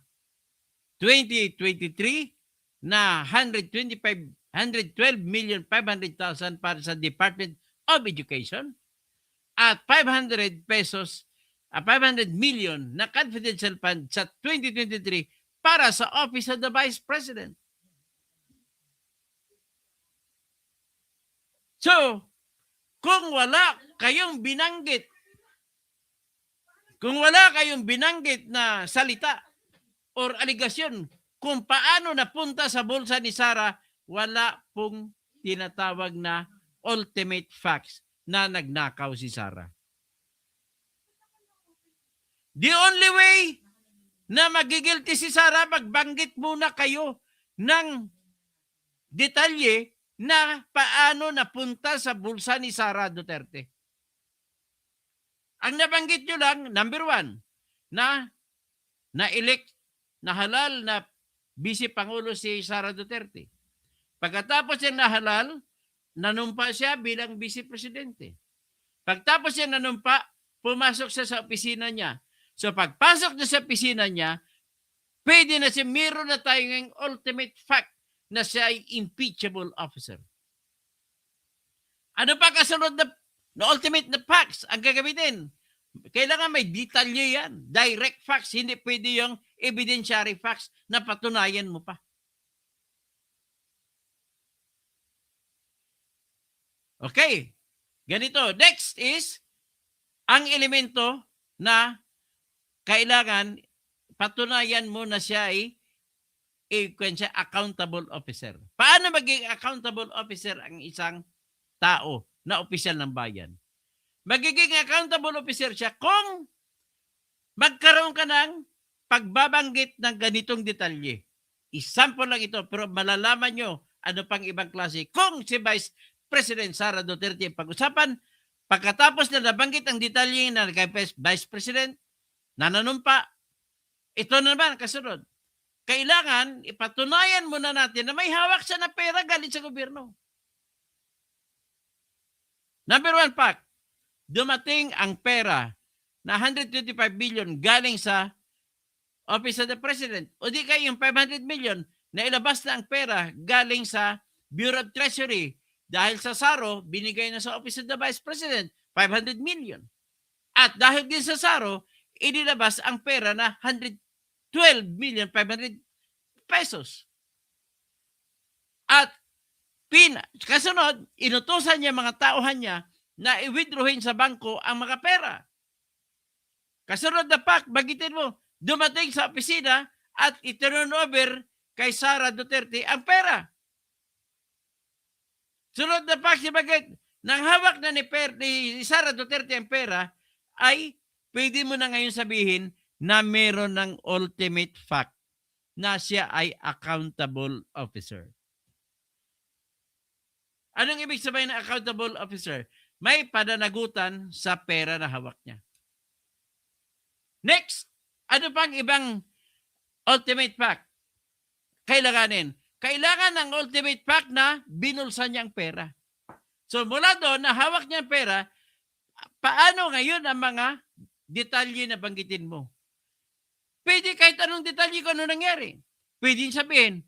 2023 na 112,500,000 para sa Department of Education at 500 million na confidential fund sa 2023 para sa Office of the Vice President. So, kung wala kayong binanggit na salita or aligasyon kung paano napunta sa bulsa ni Sarah, wala pong tinatawag na ultimate facts na nagnakaw si Sarah. The only way na magigilty si Sarah, magbanggit muna kayo ng detalye na paano napunta sa bulsa ni Sara Duterte. Ang nabanggit nyo lang, number 1, na na-elect na halal na Vice Pangulo si Sara Duterte. Pagkatapos niya nahalal, nanumpa siya bilang Vice Presidente. Pagtapos niya nanumpa, pumasok siya sa opisina niya. So pagpasok niya sa opisina niya, pwede na siya, meron na tayong ultimate fact na siya ay impeachable officer. Ano pa kasunod na ultimate na facts ang gagamitin? Kailangan may detalye yan. Direct facts, hindi pwede yung evidentiary facts na patunayan mo pa. Okay. Ganito. Next is ang elemento na kailangan patunayan mo na siya ay accountable officer. Paano maging accountable officer ang isang tao na opisyal ng bayan? Magiging accountable officer siya kung magkaroon ka ng pagbabanggit ng ganitong detalye. Example lang ito, pero malalaman nyo ano pang ibang klase. Kung si Vice President Sara Duterte ang pag-usapan, pagkatapos na nabanggit ang detalye na kay Vice President, nananumpa, ito naman kasunod. Kailangan ipatunayan muna natin na may hawak siya na pera galing sa gobyerno. Number 1 fact, dumating ang pera na 125 billion galing sa Office of the President. O di kayo yung 500 million na ilabas na ang pera galing sa Bureau of Treasury. Dahil sa SARO, binigay na sa Office of the Vice President, 500 million. At dahil din sa SARO, inilabas ang pera na 112,500,000 pesos. At kasunod, inutusan niya mga tauhan niya na i-withdrawin sa bangko ang mga pera. Kasunod na fact, bagitin mo, dumating sa opisina at i-turn over kay Sara Duterte ang pera. Sunod na fact, bagay, nang hawak na ni Sara Duterte ang pera, ay pwede mo na ngayon sabihin na meron ng ultimate fact na siya ay accountable officer. Anong ibig sabihin ng accountable officer? May pananagutan sa pera na hawak niya. Next, ano pang ibang ultimate fact? Kailangan ng ultimate fact na binulsan niya ang pera. So mula doon na hawak niya ang pera, paano ngayon ang mga detalye na banggitin mo? Pwede kahit anong detalye kung ano nangyari. Pwede sabihin,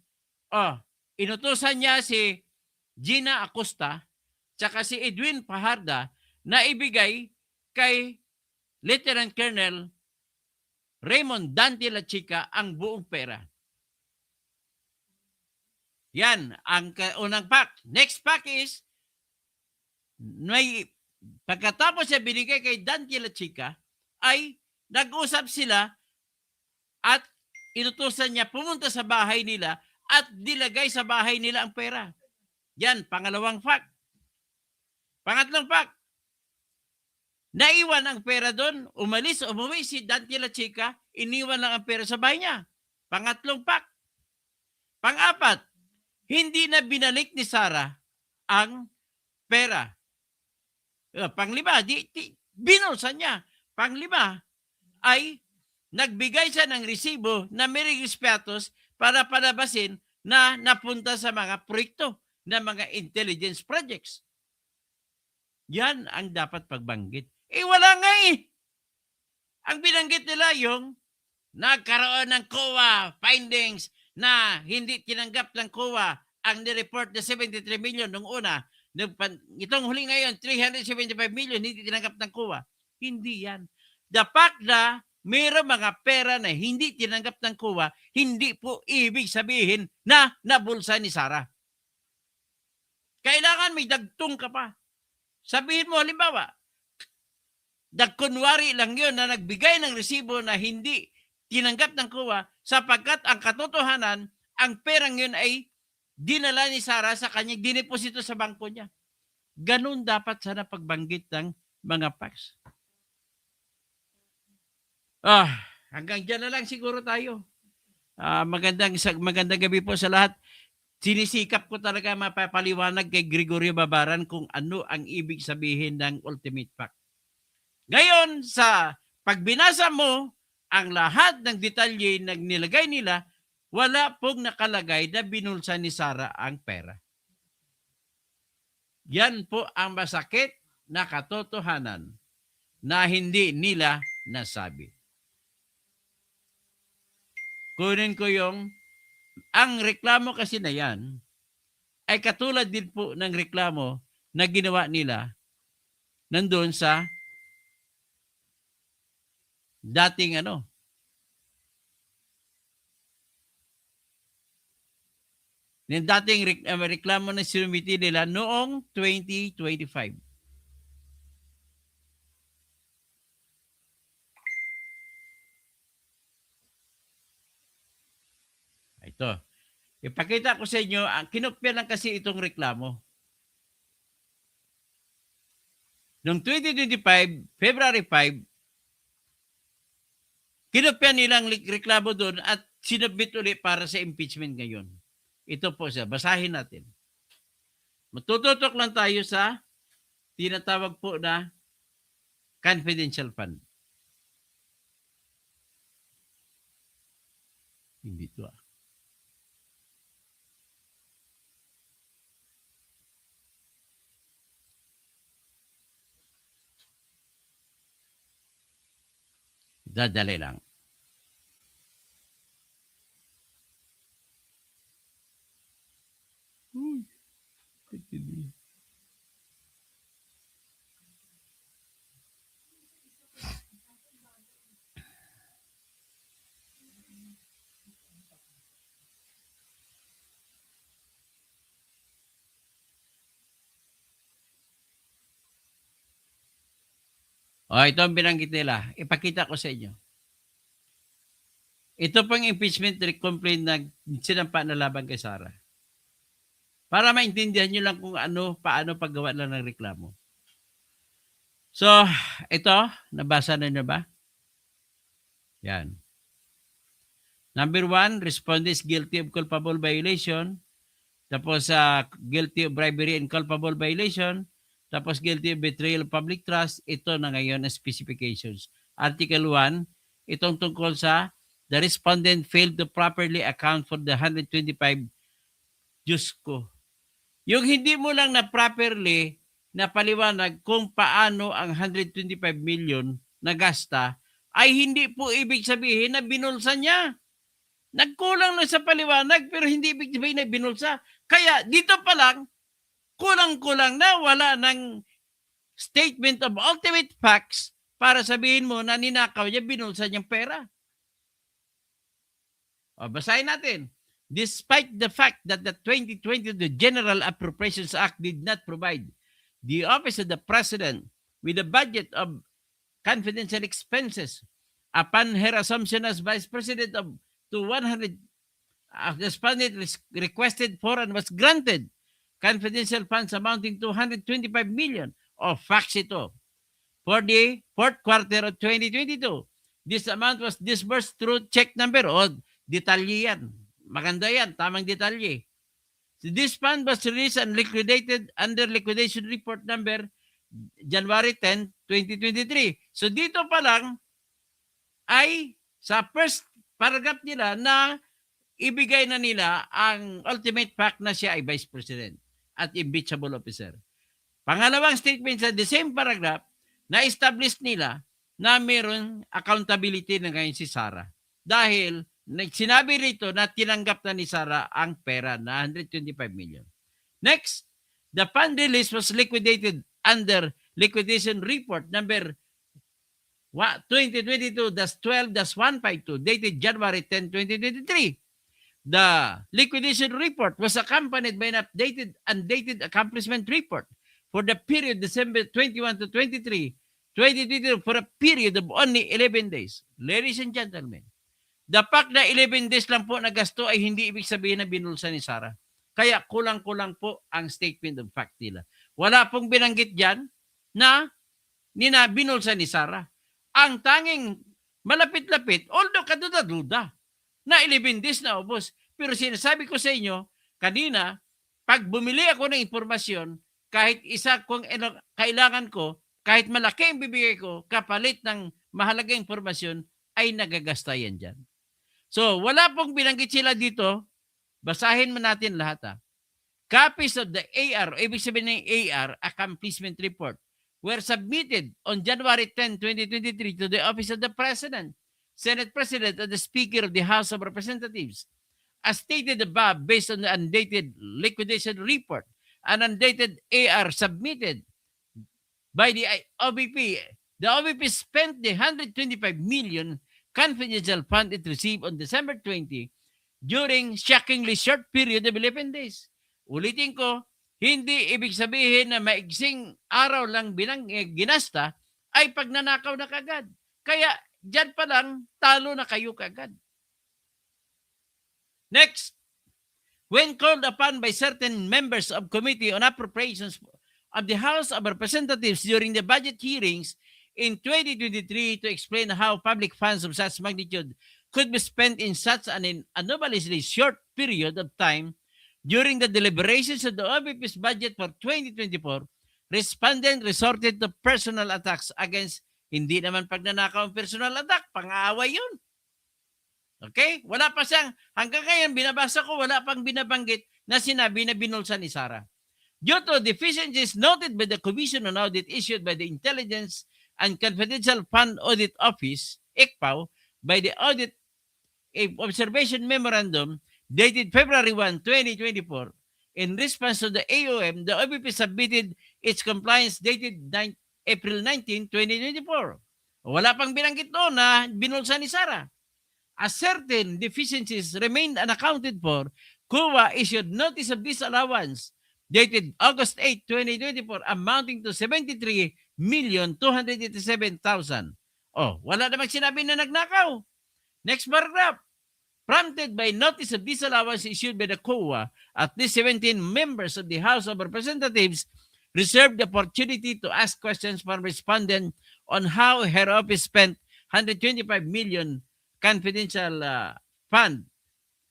inutusan niya si Gina Acosta tsaka si Edwin Fajarda na ibigay kay Lieutenant Colonel Raymond Dante La Chica ang buong pera. Yan ang unang fact. Next fact is, pagkatapos siya binigay kay Dante La Chica, ay nag-usap sila at inutusan niya pumunta sa bahay nila at dilagay sa bahay nila ang pera. Yan, pangalawang fact. Pangatlong fact, naiwan ang pera doon, umuwi si Dante La Chica, iniwan lang ang pera sa bahay niya. Pangatlong fact. Pang-apat, hindi na binalik ni Sara ang pera. Panglima, binulsan niya. Panglima, ay nagbigay siya ng resibo na may registratos para palabasin na napunta sa mga proyekto na mga intelligence projects. Yan ang dapat pagbanggit. Wala nga eh. Ang binanggit nila yung nagkaroon ng COA findings na hindi tinanggap ng COA ang nireport na 73 million nung una. Itong huli ngayon, 375 million hindi tinanggap ng COA. Hindi yan. The fact na mayroong mga pera na hindi tinanggap ng COA, hindi po ibig sabihin na nabulsa ni Sara. Kailangan may dagtong ka pa. Sabihin mo, halimbawa, dagkunwari lang yun na nagbigay ng resibo na hindi tinanggap ng COA sapagkat ang katotohanan, ang perang yun ay dinala ni Sara sa kanyang dineposito sa bangko niya. Ganun dapat sana pagbanggit ng mga facts. Hanggang dyan na lang siguro tayo. Magandang gabi po sa lahat. Sinisikap ko talaga mapapaliwanag kay Gregorio Babaran kung ano ang ibig sabihin ng ultimate fact. Ngayon, sa pagbinasa mo ang lahat ng detalye na nilagay nila, wala pong nakalagay na binulsa ni Sara ang pera. Yan po ang masakit na katotohanan na hindi nila nasabi. Kunin ko ang reklamo kasi na yan ay katulad din po ng reklamo na ginawa nila nandun sa dating yung dating reklamo na sinumiti nila noong 2025. Ito. Ipakita ko sa inyo, kinopya lang kasi itong reklamo. Noong 2025, February 5, kinopya nilang reklamo doon at sinubmit ulit para sa impeachment ngayon. Ito po siya. Basahin natin. Matututok lang tayo sa tinatawag po na confidential fund. Hindi ito Dadali lang. Ito ang binanggit nila. Ipakita ko sa inyo. Ito pang impeachment complaint na sinampa na laban kay Sara. Para maintindihan nyo lang kung paano paggawa lang ng reklamo. So, ito, nabasa na nyo ba? Yan. Number 1, respondent is guilty of culpable violation. Tapos, guilty of bribery and culpable violation. Tapos, guilty of betrayal of public trust. Ito na ngayon ang specifications. Article 1, itong tungkol sa the respondent failed to properly account for the 125. Diyos ko. Yung hindi mo lang na properly na paliwanag kung paano ang 125 million na gasta ay hindi po ibig sabihin na binulsa niya. Nagkulang na sa paliwanag pero hindi ibig sabihin na binulsa. Kaya dito pa lang, kulang-kulang na wala ng statement of ultimate facts para sabihin mo na ninakaw niya, binulsa niyang pera. Basahin natin. Despite the fact that the 2020 General Appropriations Act did not provide the Office of the President with a budget of confidential expenses upon her assumption as Vice President to 100 respondent requested for and was granted confidential funds amounting to 125 million of facts ito for the fourth quarter of 2022. This amount was disbursed through check number detalye yan. Maganda yan, tamang detalye. So this fund was released and liquidated under liquidation report number January 10, 2023. So dito pa lang ay sa first paragraph nila na ibigay na nila ang ultimate fact na siya ay Vice President at impeachable officer. Pangalawang statement sa the same paragraph na establish nila na mayroon accountability na ngayon si Sara. Dahil sinabi rito na tinanggap na ni Sara ang pera na 125 million. Next, the fund release was liquidated under liquidation report number 2022-12-152 dated January 10, 2023. The liquidation report was accompanied by an undated accomplishment report for the period December 21 to 23, 2022 for a period of only 11 days. Ladies and gentlemen, the fact na 11 days lang po nagasto ay hindi ibig sabihin na binulsa ni Sarah. Kaya kulang-kulang po ang statement of fact nila. Wala pong binanggit dyan na binulsa ni Sarah. Ang tanging malapit-lapit, although kaduda-duda, na 11 days na ubos. Pero sinasabi ko sa inyo, kanina, pag bumili ako ng impormasyon, kahit isa kung kailangan ko, kahit malaki ang bibigay ko, kapalit ng mahalagang impormasyon, ay nagagasta yan dyan. So, wala pong binanggit sila dito. Basahin mo natin lahat. Copies of the AR, ibig sabihin ng AR, Accomplishment Report, were submitted on January 10, 2023 to the Office of the President, Senate President, and the Speaker of the House of Representatives. As stated above, based on the undated liquidation report, an undated AR submitted by the OVP, the OVP spent the 125 million confidential fund it received on December 20 during shockingly short period of 11 days. Ulitin ko, hindi ibig sabihin na maigsing araw lang ginasta ay pagnanakaw na kagad. Kaya diyan pa lang, talo na kayo kagad. Next, when called upon by certain members of Committee on Appropriations of the House of Representatives during the budget hearings in 2023 to explain how public funds of such magnitude could be spent in such an anomalously short period of time during the deliberations of the OVP's budget for 2024, respondent resorted to personal attacks against hindi naman pagnanakaw ang personal attack, pang-aaway yun. Okay? Wala pa siyang, hanggang ngayon binabasa ko, wala pang binabanggit na sinabi na binulsa ni Sarah. Due to deficiencies noted by the Commission on Audit issued by the Intelligence and Confidential Fund Audit Office, ICPAO, by the Audit Observation Memorandum dated February 1, 2024, in response to the AOM, the OVP submitted its compliance dated April 19, 2024. Wala pang binanggit doon na binulsa ni Sarah. As certain deficiencies remained unaccounted for, COA issued notice of disallowance dated August 8, 2024 amounting to 73,287,000. Oh, wala namang sinabi na nagnakaw. Next paragraph. Prompted by notice of disallowance issued by the COA, at least 17 members of the House of Representatives reserved the opportunity to ask questions from respondent on how her office spent 125 million confidential fund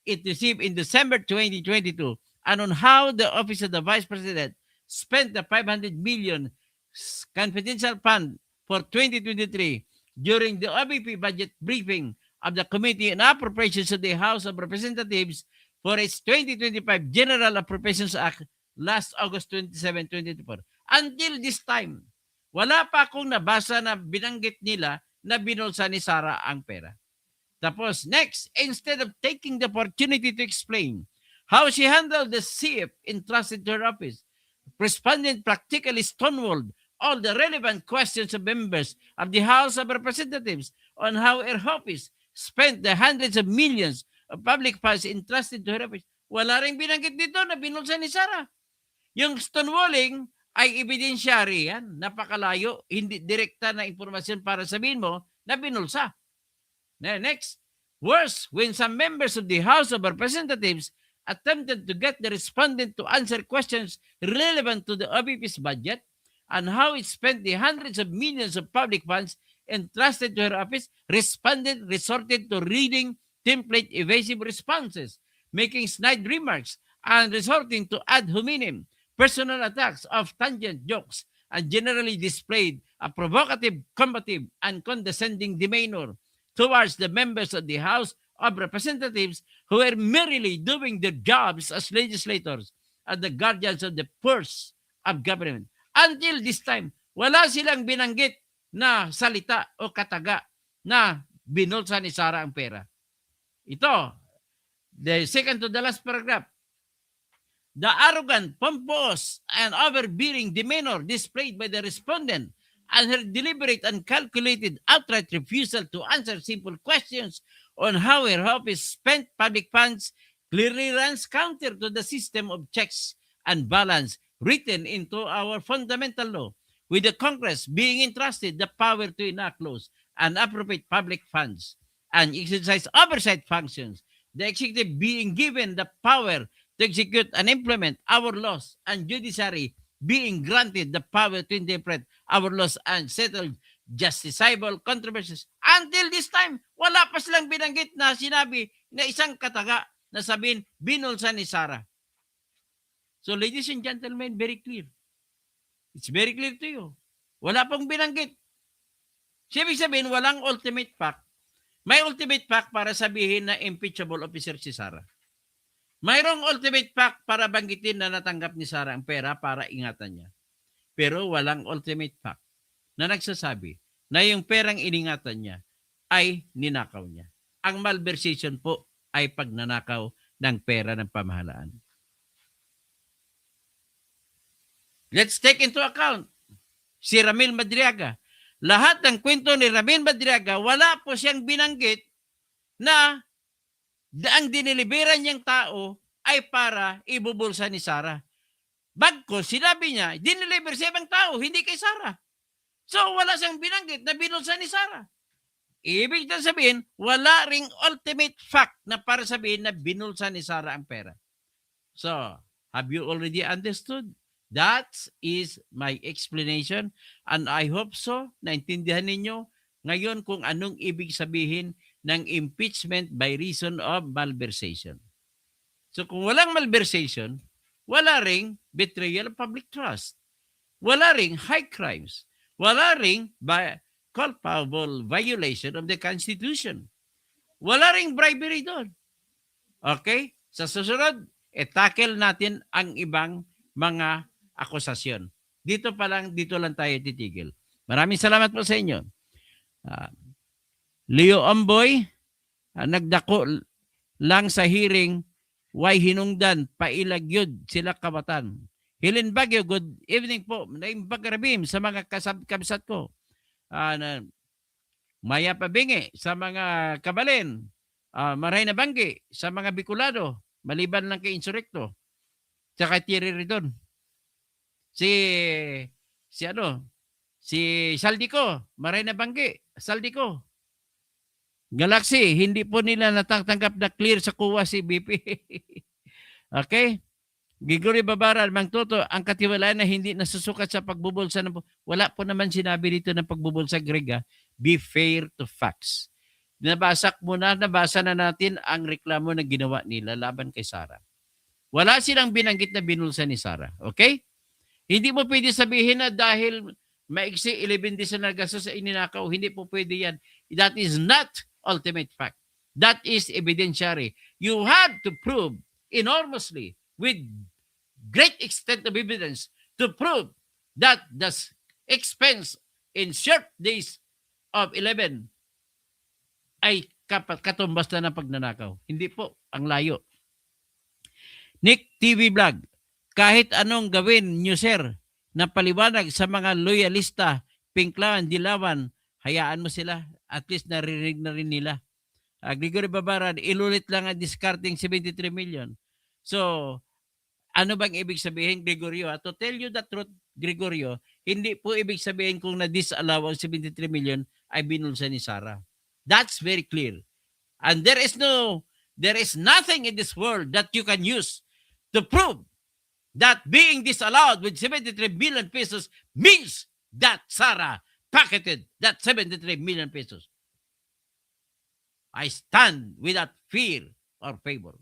it received in December 2022 and on how the Office of the Vice President spent the 500 million confidential fund for 2023 during the OVP budget briefing of the Committee on Appropriations of the House of Representatives for its 2025 General Appropriations Act last August 27, 2024. Until this time, wala pa akong nabasa na binanggit nila na binulsa ni Sarah ang pera. Tapos, next, instead of taking the opportunity to explain how she handled the CF entrusted to her office, respondent practically stonewalled all the relevant questions of members of the House of Representatives on how her office spent the hundreds of millions of public funds entrusted to her office. Wala rin binanggit dito na binulsa ni Sarah. Yung stonewalling ay ebidensyari yan. Napakalayo. Hindi direkta na impormasyon para sabihin mo na binulsa. Next. Worse, when some members of the House of Representatives attempted to get the respondent to answer questions relevant to the OVP's budget and how it spent the hundreds of millions of public funds entrusted to her office, respondent resorted to reading template evasive responses, making snide remarks, and resorting to ad hominem personal attacks of tangent jokes, and generally displayed a provocative, combative, and condescending demeanor towards the members of the House of Representatives who were merely doing their jobs as legislators and the guardians of the purse of government. Until this time, wala silang binanggit na salita o kataga na binulsa ni Sarah ang pera. Ito, the second to the last paragraph. The arrogant, pompous, and overbearing demeanor displayed by the respondent and her deliberate and calculated outright refusal to answer simple questions on how her office spent public funds clearly runs counter to the system of checks and balance written into our fundamental law, with the Congress being entrusted the power to enact laws and appropriate public funds and exercise oversight functions, the executive being given the power to execute and implement our laws, and judiciary being granted the power to interpret our laws and settle justiciable controversies. Until this time, wala pa silang binanggit na sinabi na isang kataga na sabihin, binulsa ni Sarah. So ladies and gentlemen, very clear. It's very clear to you. Wala pong binanggit. Ibig sabihin, walang ultimate fact. May ultimate fact para sabihin na impeachable officer si Sarah. Mayroong ultimate fact para banggitin na natanggap ni Sarah ang pera para ingatan niya. Pero walang ultimate fact na nagsasabi na yung perang iningatan niya ay ninakaw niya. Ang malversation po ay pagnanakaw ng pera ng pamahalaan. Let's take into account si Ramil Madriaga. Lahat ng kwento ni Ramil Madriaga, wala po siyang binanggit na ang diniliberan niyang tao ay para ibubulsa ni Sarah. Bagko, sinabi niya, diniliber sa ibang tao, hindi kay Sarah. So, wala siyang binanggit na binulsa ni Sarah. Ibig sabihin, wala ring ultimate fact na para sabihin na binulsa ni Sarah ang pera. So, have you already understood? That is my explanation, and I hope so, naintindihan ninyo ngayon kung anong ibig sabihin ng impeachment by reason of malversation. So kung walang malversation, wala ring betrayal of public trust, wala ring high crimes, wala ring culpable violation of the Constitution, wala ring bribery doon. Okay? Sa susunod, tackle natin ang ibang mga akusasyon. Dito lang tayo titigil. Maraming salamat po sa inyo. Leo Amboy, nagdako lang sa hearing, why hinungdan, pailagyod sila kabatan. Helen Baguio, good evening po. Naimpagrabim sa mga kabsat ko. Maya Pabingi sa mga kabalin. Maray na Banggi sa mga Bicolado, maliban lang kay Insurrecto. Tsaka Thierry Ridon. Si Saldico, Maray na Banggi, Saldico. Galaxy, hindi po nila natatanggap na clear sa kuwa si BP. Okay? Gregory Babaran, Mang Toto, ang katiwalaan na hindi nasusukat sa pagbubulsa ng... Wala po naman sinabi dito ng pagbubulsa, Greg. Be fair to facts. Nabasa na natin ang reklamo na ginawa nila laban kay Sarah. Wala silang binanggit na binulsa ni Sarah. Okay? Hindi mo pwede sabihin na dahil maiksi 11 days na gastos sa ininakaw, hindi po pwede yan. That is not ultimate fact. That is evidentiary. You have to prove enormously with great extent of evidence to prove that the expense in short days of 11 ay katumbas na ng pagnanakaw. Hindi po, ang layo. Nick TV Vlog, kahit anong gawin nyo, sir, na paliwanag sa mga loyalista, Pinklawan, Dilawan, hayaan mo sila. At least narinig na rin nila. Gregory Babaran, ilulit lang ang discarding 73 million. So, ano bang ibig sabihin, Gregorio? To tell you the truth, Gregorio, hindi po ibig sabihin kung na-disallow ang 73 million ay binulsa ni Sarah. That's very clear. And there is nothing in this world that you can use to prove that being disallowed with 73 million pesos means that Sarah pocketed that 73 million pesos. I stand without fear or favor.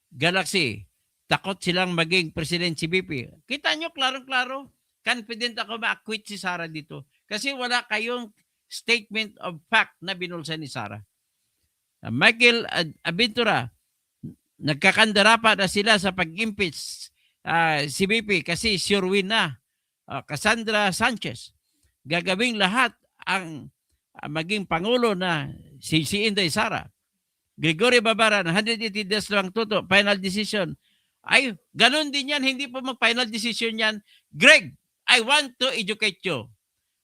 Galaxy, takot silang maging president si BP. Kita nyo, klaro-klaro. Confident ako ma-acquit si Sarah dito. Kasi wala kayong statement of fact na binulsa ni Sarah. Michael Aventura, nagkakandara pa na sila sa pag-impeach si BP kasi sure win na. Cassandra Sanchez, gagawing lahat ang maging pangulo na si Inday Sara. Gregory Babaran, 180 days lang tuto, final decision. Ay, ganun din yan, hindi po mag-final decision yan. Greg, I want to educate you.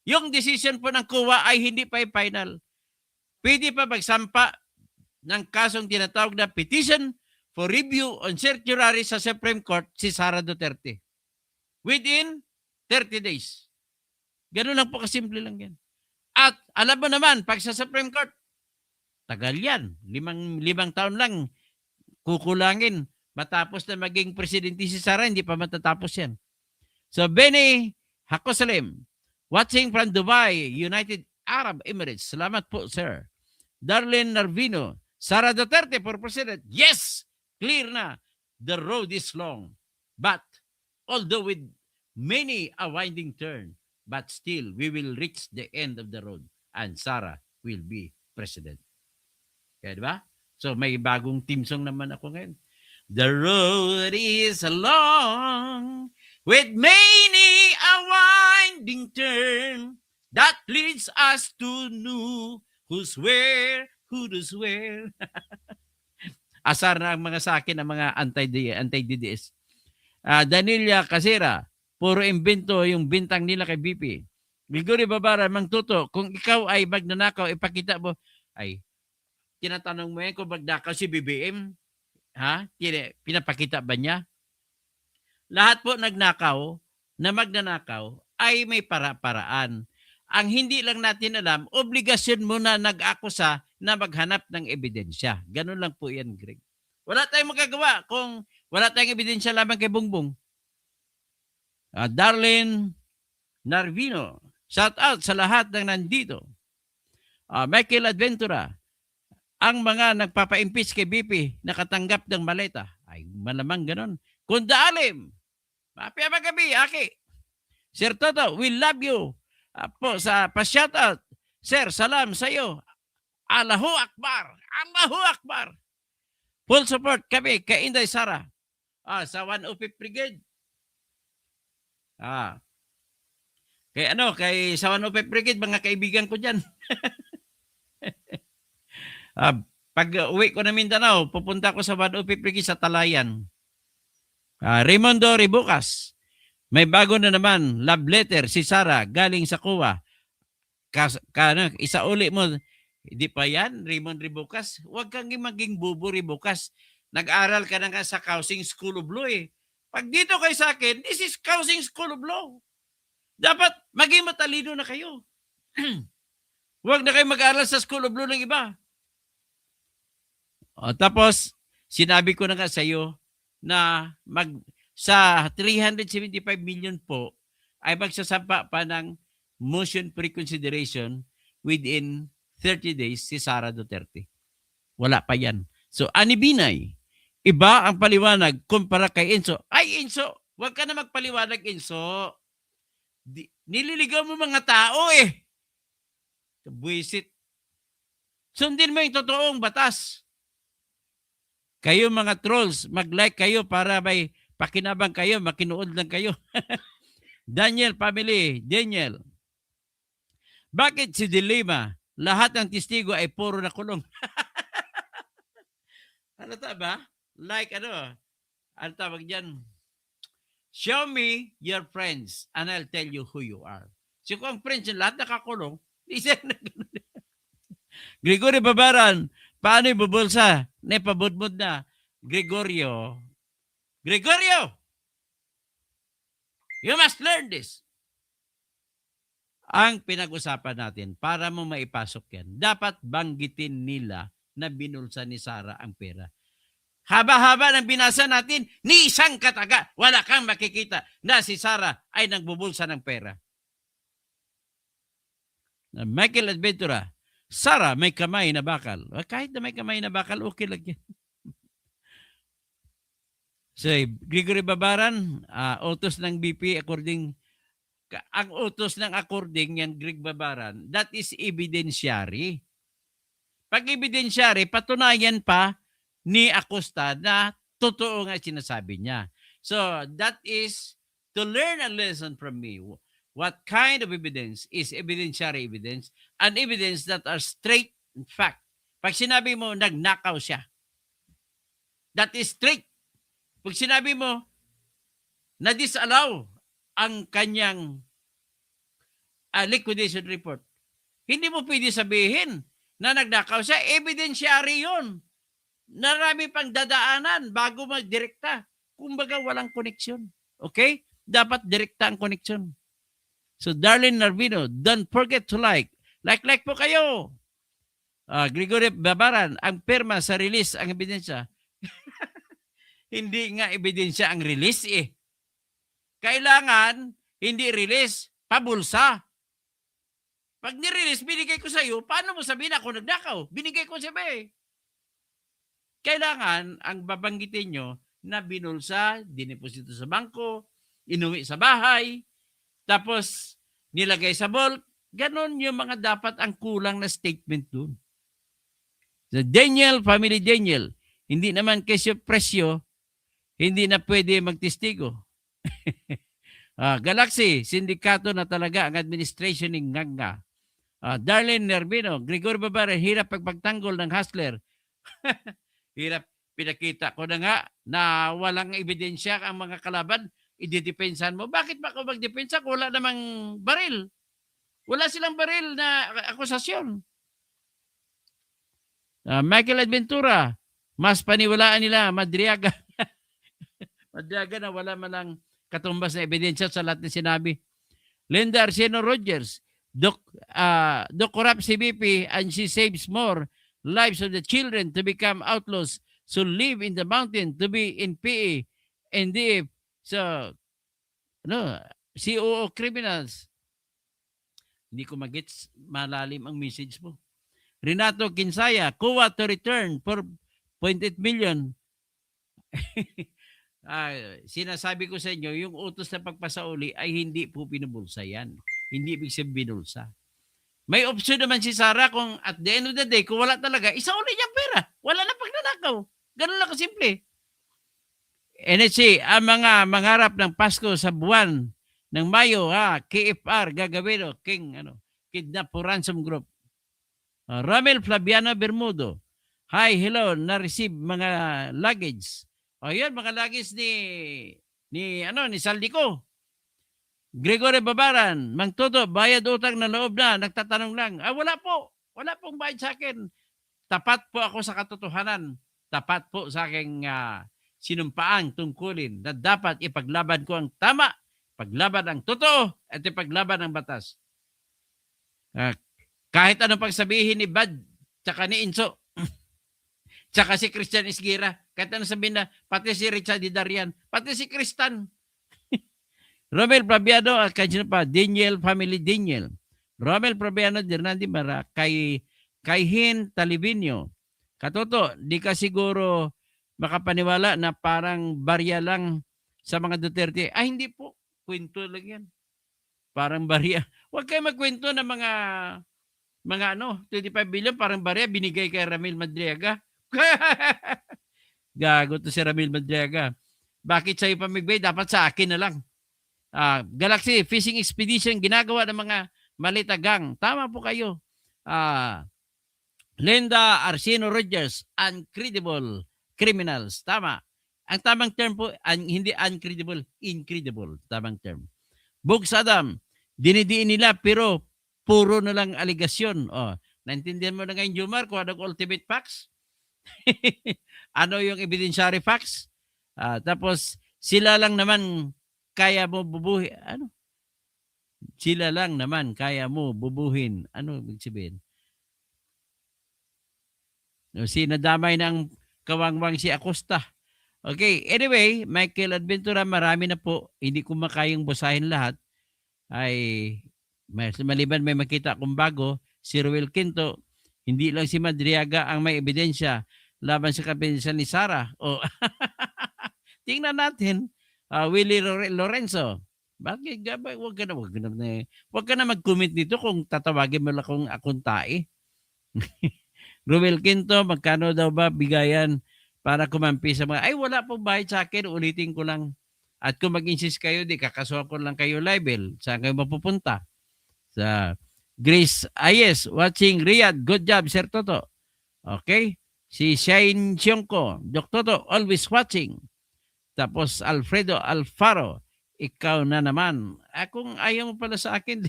Yung decision po ng kuwa ay hindi pa final. Pwede pa magsampa ng kasong tinatawag na Petition for Review on Certiorari sa Supreme Court si Sara Duterte. Within 30 days. Ganun lang po, kasimple lang yan. At alam mo naman, pag sa Supreme Court, tagal yan. Limang taon lang kukulangin. Matapos na maging presidente si Sara, hindi pa matatapos yan. So, Benny Hakosalim, watching from Dubai, United Arab Emirates. Salamat po, sir. Darlene Narvino, Sara Duterte for president. Yes! Clear na. The road is long. But, although with many a winding turn, but still, we will reach the end of the road and Sara will be president. Kaya diba? So, may bagong team song naman ako ngayon. The road is long with many a winding turn that leads us to know who's where, who does where. Asar na ang mga sa akin, ang mga anti-DDS. Danilia Casera, puro invento yung bintang nila kay BP. Gregory Babara, Mang Tuto, kung ikaw ay magnanakaw, ipakita mo, ay, tinatanong mo yan kung magnakaw si BBM, ha? Pinapakita ba niya? Lahat po nagnakaw, na magnanakaw, ay may para-paraan. Ang hindi lang natin alam, obligasyon mo na nag-akusa na maghanap ng ebidensya. Ganun lang po yan, Greg. Wala tayong magagawa kung wala tayong ebidensya lamang kay Bongbong. Darlene Narvino, shout out sa lahat ng nandito. Michael Adventura, ang mga nagpapa-impeach kay BP nakatanggap ng maleta. Ay, malamang ganon. Kunda Alim, mapia magabi, Aki. Sir Toto, we love you. Po sa pa-shoutout. Sir, salam sa iyo. Allahu Akbar. Allahu Akbar. Full support kami kay Inday Sara. Sa 105 Brigade. Kay sa 105 Brigade, mga kaibigan ko dyan. Pag uwi ko na Mindanao, pupunta ko sa 105 Brigade sa Talayan. Raimundo Ribucas, may bago na naman love letter si Sara galing sa kuwa. Isa uli mo, hindi pa yan, Raymond Ribucas. Huwag kang maging bubo, Ribucas. Nag-aral ka na nga sa Housing School of Law eh. Pag dito kayo sa akin, this is Housing School of Law. Dapat maging matalino na kayo. Huwag na kayo mag-aral sa School of Law ng iba. Tapos, sinabi ko na nga sa iyo na sa 375 million po ay magsasampa pa ng motion pre-consideration within 30 days si Sara Duterte. Wala pa yan. So, Ani Binay, iba ang paliwanag kumpara kay Enzo. Ay, Enzo, huwag ka na magpaliwanag, Enzo. Nililigaw mo mga tao eh. Buisit. Sundin mo yung totoong batas. Kayo mga trolls, mag-like kayo para may pakinabang kayo, makinuod lang kayo. Daniel family, Daniel. Bakit si Dilema, lahat ng testigo ay puro na kulong? Ano ta ba? Like ano tawag dyan? Show me your friends and I'll tell you who you are. So kung ang friends yung lahat nakakulong, Gregory Babaran, paano ibubulsa? Nepabudbud na. Gregorio, you must learn this. Ang pinag-usapan natin, para mo maipasok yan, dapat banggitin nila na binulsa ni Sara ang pera. Haba-haba ng binasa natin, ni isang kataga, wala kang makikita na si Sara ay nagbubulsa ng pera. Michael Adventura, Sara, may kamay na bakal. Kahit na may kamay na bakal, okay lang yan. So, Gregory Babaran, utos ng BP ang utos ng according yan, Greg Babaran, that is evidentiary. Pag evidentiary, patunayan pa ni Acosta na totoo nga sinasabi niya. So, that is to learn a lesson from me. What kind of evidence is evidentiary evidence and evidence that are straight fact. Pag sinabi mo, nagnakaw siya, that is straight. Pag sinabi mo, na-disallow ang kanyang liquidation report, hindi mo pwede sabihin na nagnakaw siya, evidensyari yun. Narami pang dadaanan bago magdirekta. Kumbaga walang koneksyon. Okay? Dapat direkta ang koneksyon. So, Darlene Narvino, don't forget to like. Like po kayo. Gregory Babaran, ang perma sa release ang ebidensya. Hindi nga ebidensya ang release eh. Kailangan, hindi release, pabulsa. Pag nirelease, binigay ko sa iyo, paano mo sabihin ako nagnakaw? Binigay ko siya ba eh. Kailangan, ang babanggitin nyo, na binulsa, dineposito sa bangko, inuwi sa bahay, tapos nilagay sa vault. Ganon yung mga dapat ang kulang na statement dun. So, Daniel, family Daniel, hindi naman kesyo presyo, hindi na pwede magtestigo. Galaxy, sindikato na talaga ang administration ng Nganga. Darlene Nervino, Gregorio Babara, hirap pagpagtanggol ng hustler. Hirap, pinakita ko na nga na walang ebidensya ang mga kalaban, ididepensahan mo. Bakit ba ako magdepensa kung wala namang baril? Wala silang baril na akusasyon. Michael Adventura, mas paniwalaan nila Madriaga. Madriaga na wala malang katumbas na ebidensya sa lahat ng sinabi. Linda Arceno Rogers, Doc corrupt CBP and she saves more lives of the children to become outlaws, so live in the mountain to be in PA and DF. So, COO criminals. Hindi ko magets, malalim ang message mo. Renato Kinsaya, COA to return 4.8 million. Sinasabi ko sa inyo, yung utos na pagpasauli ay hindi po pinubulsa yan. Hindi ibig sabihin binulsa. May option naman si Sarah kung at the end of the day, kung wala talaga, isauli niyang pera. Wala na pagnanakaw. Ganun lang kasimple. NHC, ang mga mangarap ng Pasko sa buwan ng Mayo, KFR, gagawin, kidnap for ransom group. Ramel Flaviano Bermudo, hi, hello, na-receive mga luggage. Yun, mga luggage ni Saldico. Gregory Babaran, Mang Toto, bayad utang na loob na, nagtatanong lang. Wala po. Wala pong bayad sa akin. Tapat po ako sa katotohanan. Tapat po sa aking sinumpaang tungkulin na dapat ipaglaban ko ang tama, paglaban ang totoo, at ipaglaban ang batas. Kahit ano pang sabihin ni Bad, tsaka ni Inso, tsaka si Christian Isgira, kahit ano sabihin na, pati si Richard Didarian, pati si Kristan, Romel Prabiano at kanina pa, Daniel, family Daniel. Romel Prabiano, Hernandi Mara, Kayhin Talibinyo. Katoto, di ka siguro makapaniwala na parang barya lang sa mga Duterte. Hindi po. Kwento lang yan. Parang barya. Huwag kayo magkwento ng mga 25 billion, parang barya, binigay kay Ramil Madriaga. Gago to si Ramil Madriaga. Bakit sa'yo pamigay? Dapat sa akin na lang. Galaxy Fishing Expedition, ginagawa ng mga malitagang. Tama po kayo. Linda Arceno Rogers, incredible criminals. Tama. Ang tamang term po, hindi incredible, incredible. Tamang term. Bugs Adam, dinidiin nila pero puro na lang aligasyon. Naintindihan mo na ngayon, Jumar, kung anong ultimate facts? Ano yung evidentiary facts? Tapos, sila lang naman kaya mo bubuhin. Sila lang naman kaya mo bubuhin. Ano ibig sabihin? Sinadamay ng kawangwang si Acosta. Okay, anyway, Michael Adventura, marami na po. Hindi ko makayang basahin lahat. Maliban may makita akong bago, si Ruel Quinto, hindi lang si Madriaga ang may ebidensya laban sa kapinsya ni Sarah. Tingnan natin. Willie Lorenzo, bakit wag ka na mag-comment dito kung tatawagin mo lang kung akong tae. Ruel Quinto, magkano daw ba bigayan para kumampi sa mga, wala pong bayad sa akin, ulitin ko lang. At kung mag-insist kayo, kakasuhan ko lang kayo libel. Saan kayo mapupunta? Sa Grace Ayes, watching Riyadh. Good job, Sir Toto. Okay? Si Shane Sionko, Dok Toto, always watching. Tapos Alfredo Alfaro, ikaw na naman. Kung ayaw mo pala sa akin,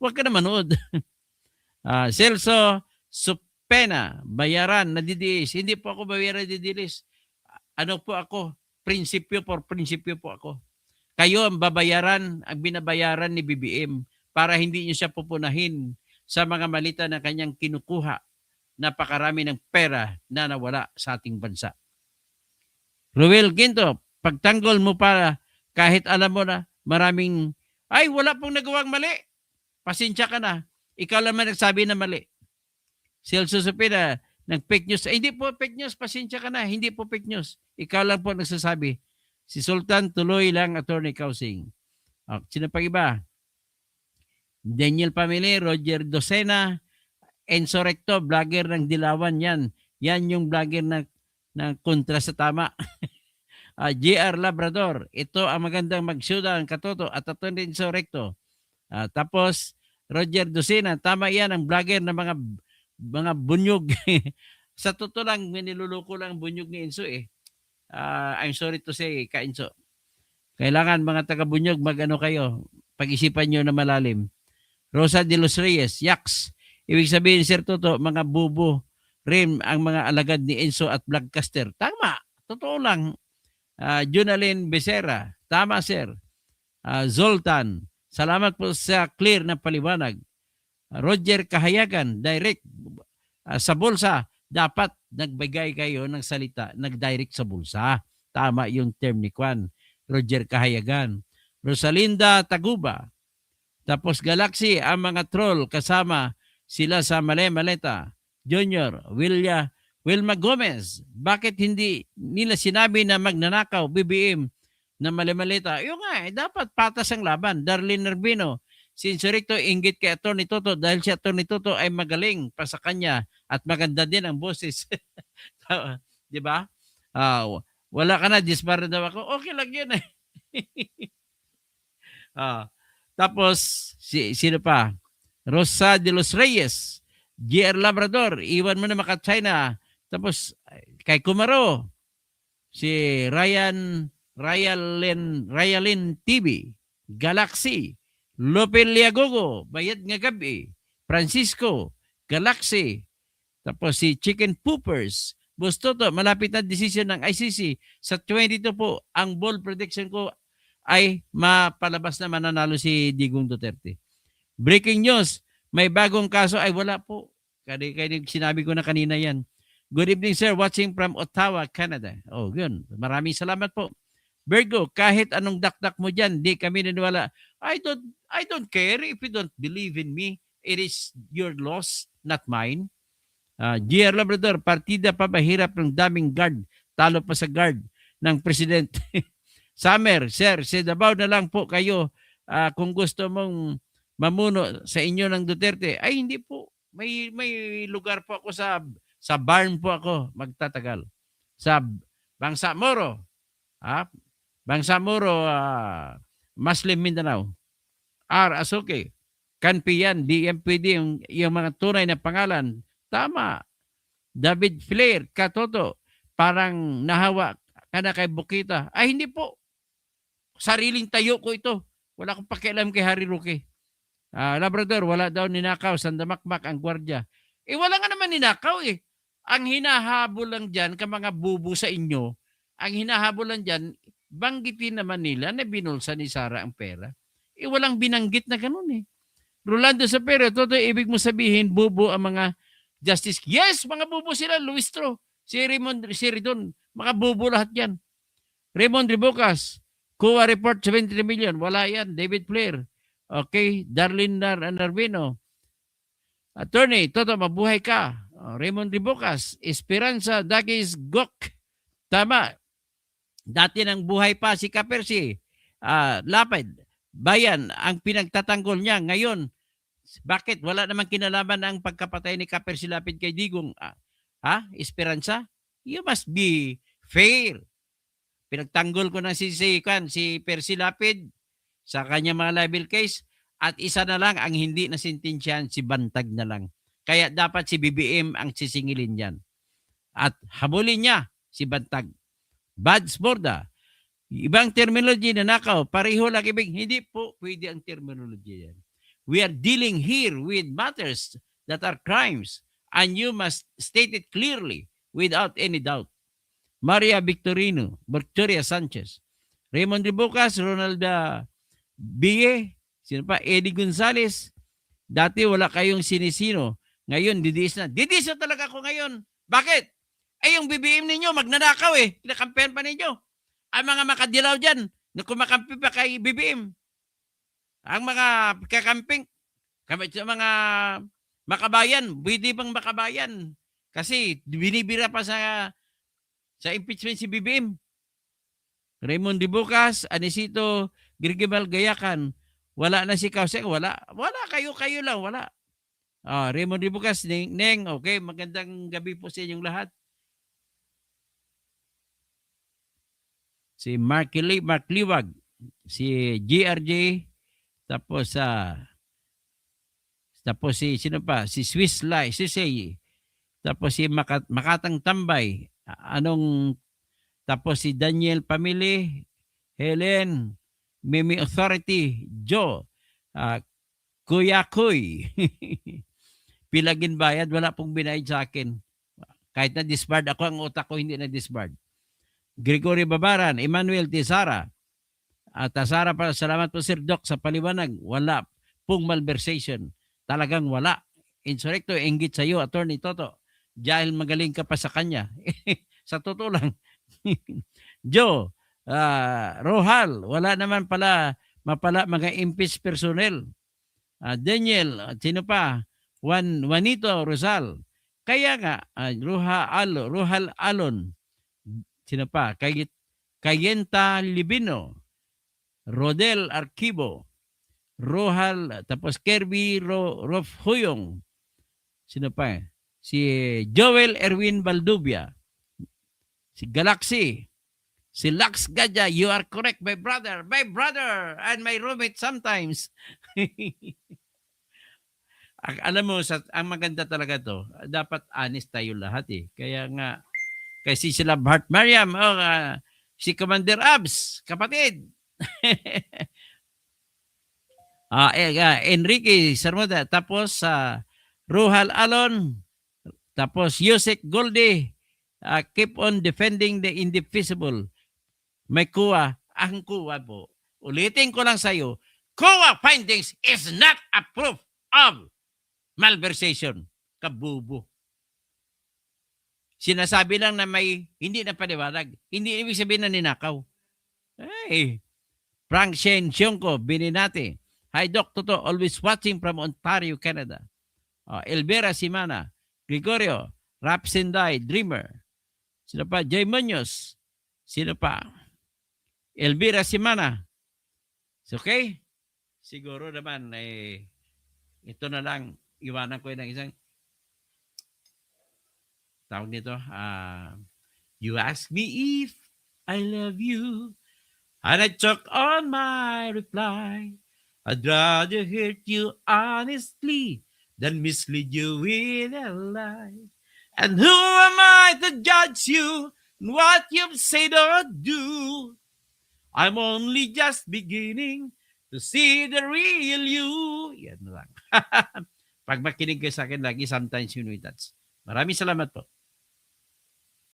huwag ka na manood. Celso Supena, bayaran, nadidilis. Hindi po ako bayaran nadidilis. Ano po ako? Prinsipyo po ako. Kayo ang babayaran, ang binabayaran ni BBM para hindi niyo siya pupunahin sa mga malita na kanyang kinukuha. Napakarami ng pera na nawala sa ating bansa. Ruel Ginto, pagtanggol mo para kahit alam mo na maraming, ay wala pong nagawang mali. Pasensya ka na. Ikaw lang nagsabi na mali. Celso Supina, ng fake news. Ay, hindi po fake news. Pasensya ka na. Hindi po fake news. Ikaw lang po nagsasabi. Si Sultan tuloy lang, Attorney Kausing. Sino pa iba? Daniel Pamili, Roger Docena, Enzo Recto, vlogger ng Dilawan yan. Yan yung vlogger na kontra sa tama. JR Labrador, ito ang magandang magsyuda ang katoto at Attorney Enzo Recto. Tapos, Roger Docena, tama yan ang vlogger ng mga bunyog. Sa totoo lang, niluluko lang bunyog ni Enzo eh. I'm sorry to say, Ka Enzo. Kailangan mga taga-bunyog mag-ano kayo, pag-isipan nyo na malalim. Rosa de los Reyes, Yaks. Ibig sabihin, Sir Toto, mga bubo rin ang mga alagad ni Enzo at Vlogcaster. Tama, totoo lang. Junalyn Becerra, tama sir. Zoltan, salamat po sa clear na paliwanag. Roger Kahayagan, direct sa bulsa, dapat nagbigay kayo ng salita, nag-direct sa bulsa. Tama yung term ni Kwan. Roger Kahayagan. Rosalinda Taguba. Tapos Galaxy, ang mga troll kasama sila sa Maleta. Junior, Wilma Gomez. Bakit hindi nila sinabi na magnanakaw BBM na Maleta? Yung nga, dapat patas ang laban. Darlene Nervino, sincerito inggit kay Atty. Toto dahil si Atty. Toto ay magaling pa sa kanya at maganda din ang boses. Di ba? Wala ka na, dispara daw ako. Okay lang yun eh. Tapos, sino pa? Rosa de los Reyes, JR Labrador, iwan mo na maka-China. Tapos, kay Kumaro, si Ryalin TV, Galaxy, Lopel Liagogo, Bayad nga Gabi, Francisco, Galaxy, tapos si Chicken Poopers, Bustoto, malapit na decision ng ICC. Sa 22 po, ang bold prediction ko ay mapalabas na mananalo si Digong Duterte. Breaking news, may bagong kaso ay wala po. Kaya sinabi ko na kanina yan. Good evening sir, watching from Ottawa, Canada. Oh, yun. Maraming salamat po. Virgo, kahit anong dakdak mo dyan, di kami naniwala. I don't care if you don't believe in me. It is your loss, not mine. GR Labrador, partida pa mahirap ng daming guard. Talo pa sa guard ng presidente. Summer, sir, sa Davao na lang po kayo kung gusto mong mamuno sa inyo ng Duterte. Ay, hindi po. May lugar po ako sa barn po ako magtatagal. Sa Bangsamoro. Bangsamoro, Muslim Mindanao. Asuke. Kanpiyan, DMPD, yung mga tunay na pangalan. Tama. David Flair, Katoto, parang nahawa ka na kay Bukita. Ay, hindi po. Sariling tayo ko ito. Wala akong pakialam kay Harry Roque. Labrador, wala daw ninakaw, sandamakmak ang gwardya. Wala nga naman ninakaw eh. Ang hinahabol lang dyan, ka mga bubo sa inyo, ang hinahabol lang dyan, banggitin naman nila na binulsa ni Sara ang pera. Walang binanggit na ganun eh. Rolando Sapero, totoo ibig mo sabihin, bubo ang mga justice. Yes, mga bubo sila, Luistro, si Raymond, si Ridon, mga bubo lahat yan. Raymond Ribocas, COA report 73 million, wala yan. David Flair, okay, Darlene Narvino, Attorney, Toto, mabuhay ka. Raymond Ribocas, Esperanza Dagis Gok, tama. Dati nang buhay pa si Kapersi, Lapid, Bayan, ang pinagtatanggol niya ngayon. Bakit? Wala namang kinalaman ang pagkapatay ni Kapersi Lapid kay Digong. Esperanza? You must be fair. Pinagtanggol ko na si Percy Lapid sa kanyang mga libel case at isa na lang ang hindi nasintensyahan, si Bantag na lang. Kaya dapat si BBM ang sisingilin yan. At habulin niya si Bantag. Bads Borda. Ibang terminology na nakaw, pareho lang ibig. Hindi po pwede ang terminology yan. We are dealing here with matters that are crimes and you must state it clearly without any doubt. Maria Victoria Sanchez, Raymond Ribocas, Ronald Bie, sino pa? Eddie Gonzalez. Dati wala kayong sinisino. Ngayon, didiis na. Didiis na talaga ako ngayon. Bakit? Ay, yung BBM ninyo, magnanakaw eh. Kinakampihan pa ninyo. Ang mga makadilaw dyan, na kumakampi pa kay BBM. Ang mga kakamping, mga makabayan, pwede pang makabayan. Kasi binibira pa sa impeachment si BBM. Raymond Dibucas, Anisito Girgibal Gayakan, wala na si Kausek, wala kayo lang, wala. Raymond Dibucas, Neng, okay, magandang gabi po sa inyong lahat. Si Mark Liwag, si GRJ, tapos si sino pa? Si Swiss Life, si Say, tapos si Makatang Tambay, tapos si Daniel Pamili, Helen, Mimi Authority, Joe, Kuya Kuy. Pilagin bayad, wala pong binayad sa akin. Kahit na disbarred ako, ang utak ko hindi na disbarred. Gregory Babaran, Emmanuel Tisara, Tasara pa, salamat po Sir Doc sa paliwanag. Wala pong malversation. Talagang wala. Insurrecto, inggit sa iyo, Attorney Toto. Dahil magaling ka pa sa kanya. Sa totoo lang. Joe, Rohal, wala naman pala mga impeached personnel. Daniel, sino pa? Juanito Rosal. Kaya nga, Rohal Alon, sino pa? Kayenta Libino, Rodel Arquivo, Rohal, tapos Kirby Huyong, sino pa? Si Joel Erwin Valdubia, si Galaxy, si Lux Gadya, you are correct, my brother, and my roommate sometimes. Alam mo, ang maganda talaga to, dapat honest tayo lahat eh. Kaya nga, kasi sila Bart Mariam, si Commander Abs, kapatid. Enrique Sarmoda, tapos Ruhal Alon, tapos Yusek Goldie, keep on defending the indefeasible. May kuha, ang kuha po. Ulitin ko lang sa'yo, COA findings is not a proof of malversation. Kabubo. Sinasabi lang na may hindi na paliwanag. Hindi ibig sabihin na ninakaw. Hey, Frank Shane Sionko, Bininati. Hi Doc Toto, always watching from Ontario, Canada. Elvira Simana, Gregorio, Rapsenday, Dreamer. Sino pa? Jay Munoz. Sino pa? Elvira Simana. Okay? Siguro naman, ito na lang, iwanan ko ng isang tawag nito, you ask me if I love you, and I choke on my reply. I'd rather hurt you honestly than mislead you with a lie. And who am I to judge you and what you've said or do? I'm only just beginning to see the real you. Yan lang. Pag makinig kayo sa akin lagi, sometimes you know that. Maraming salamat po.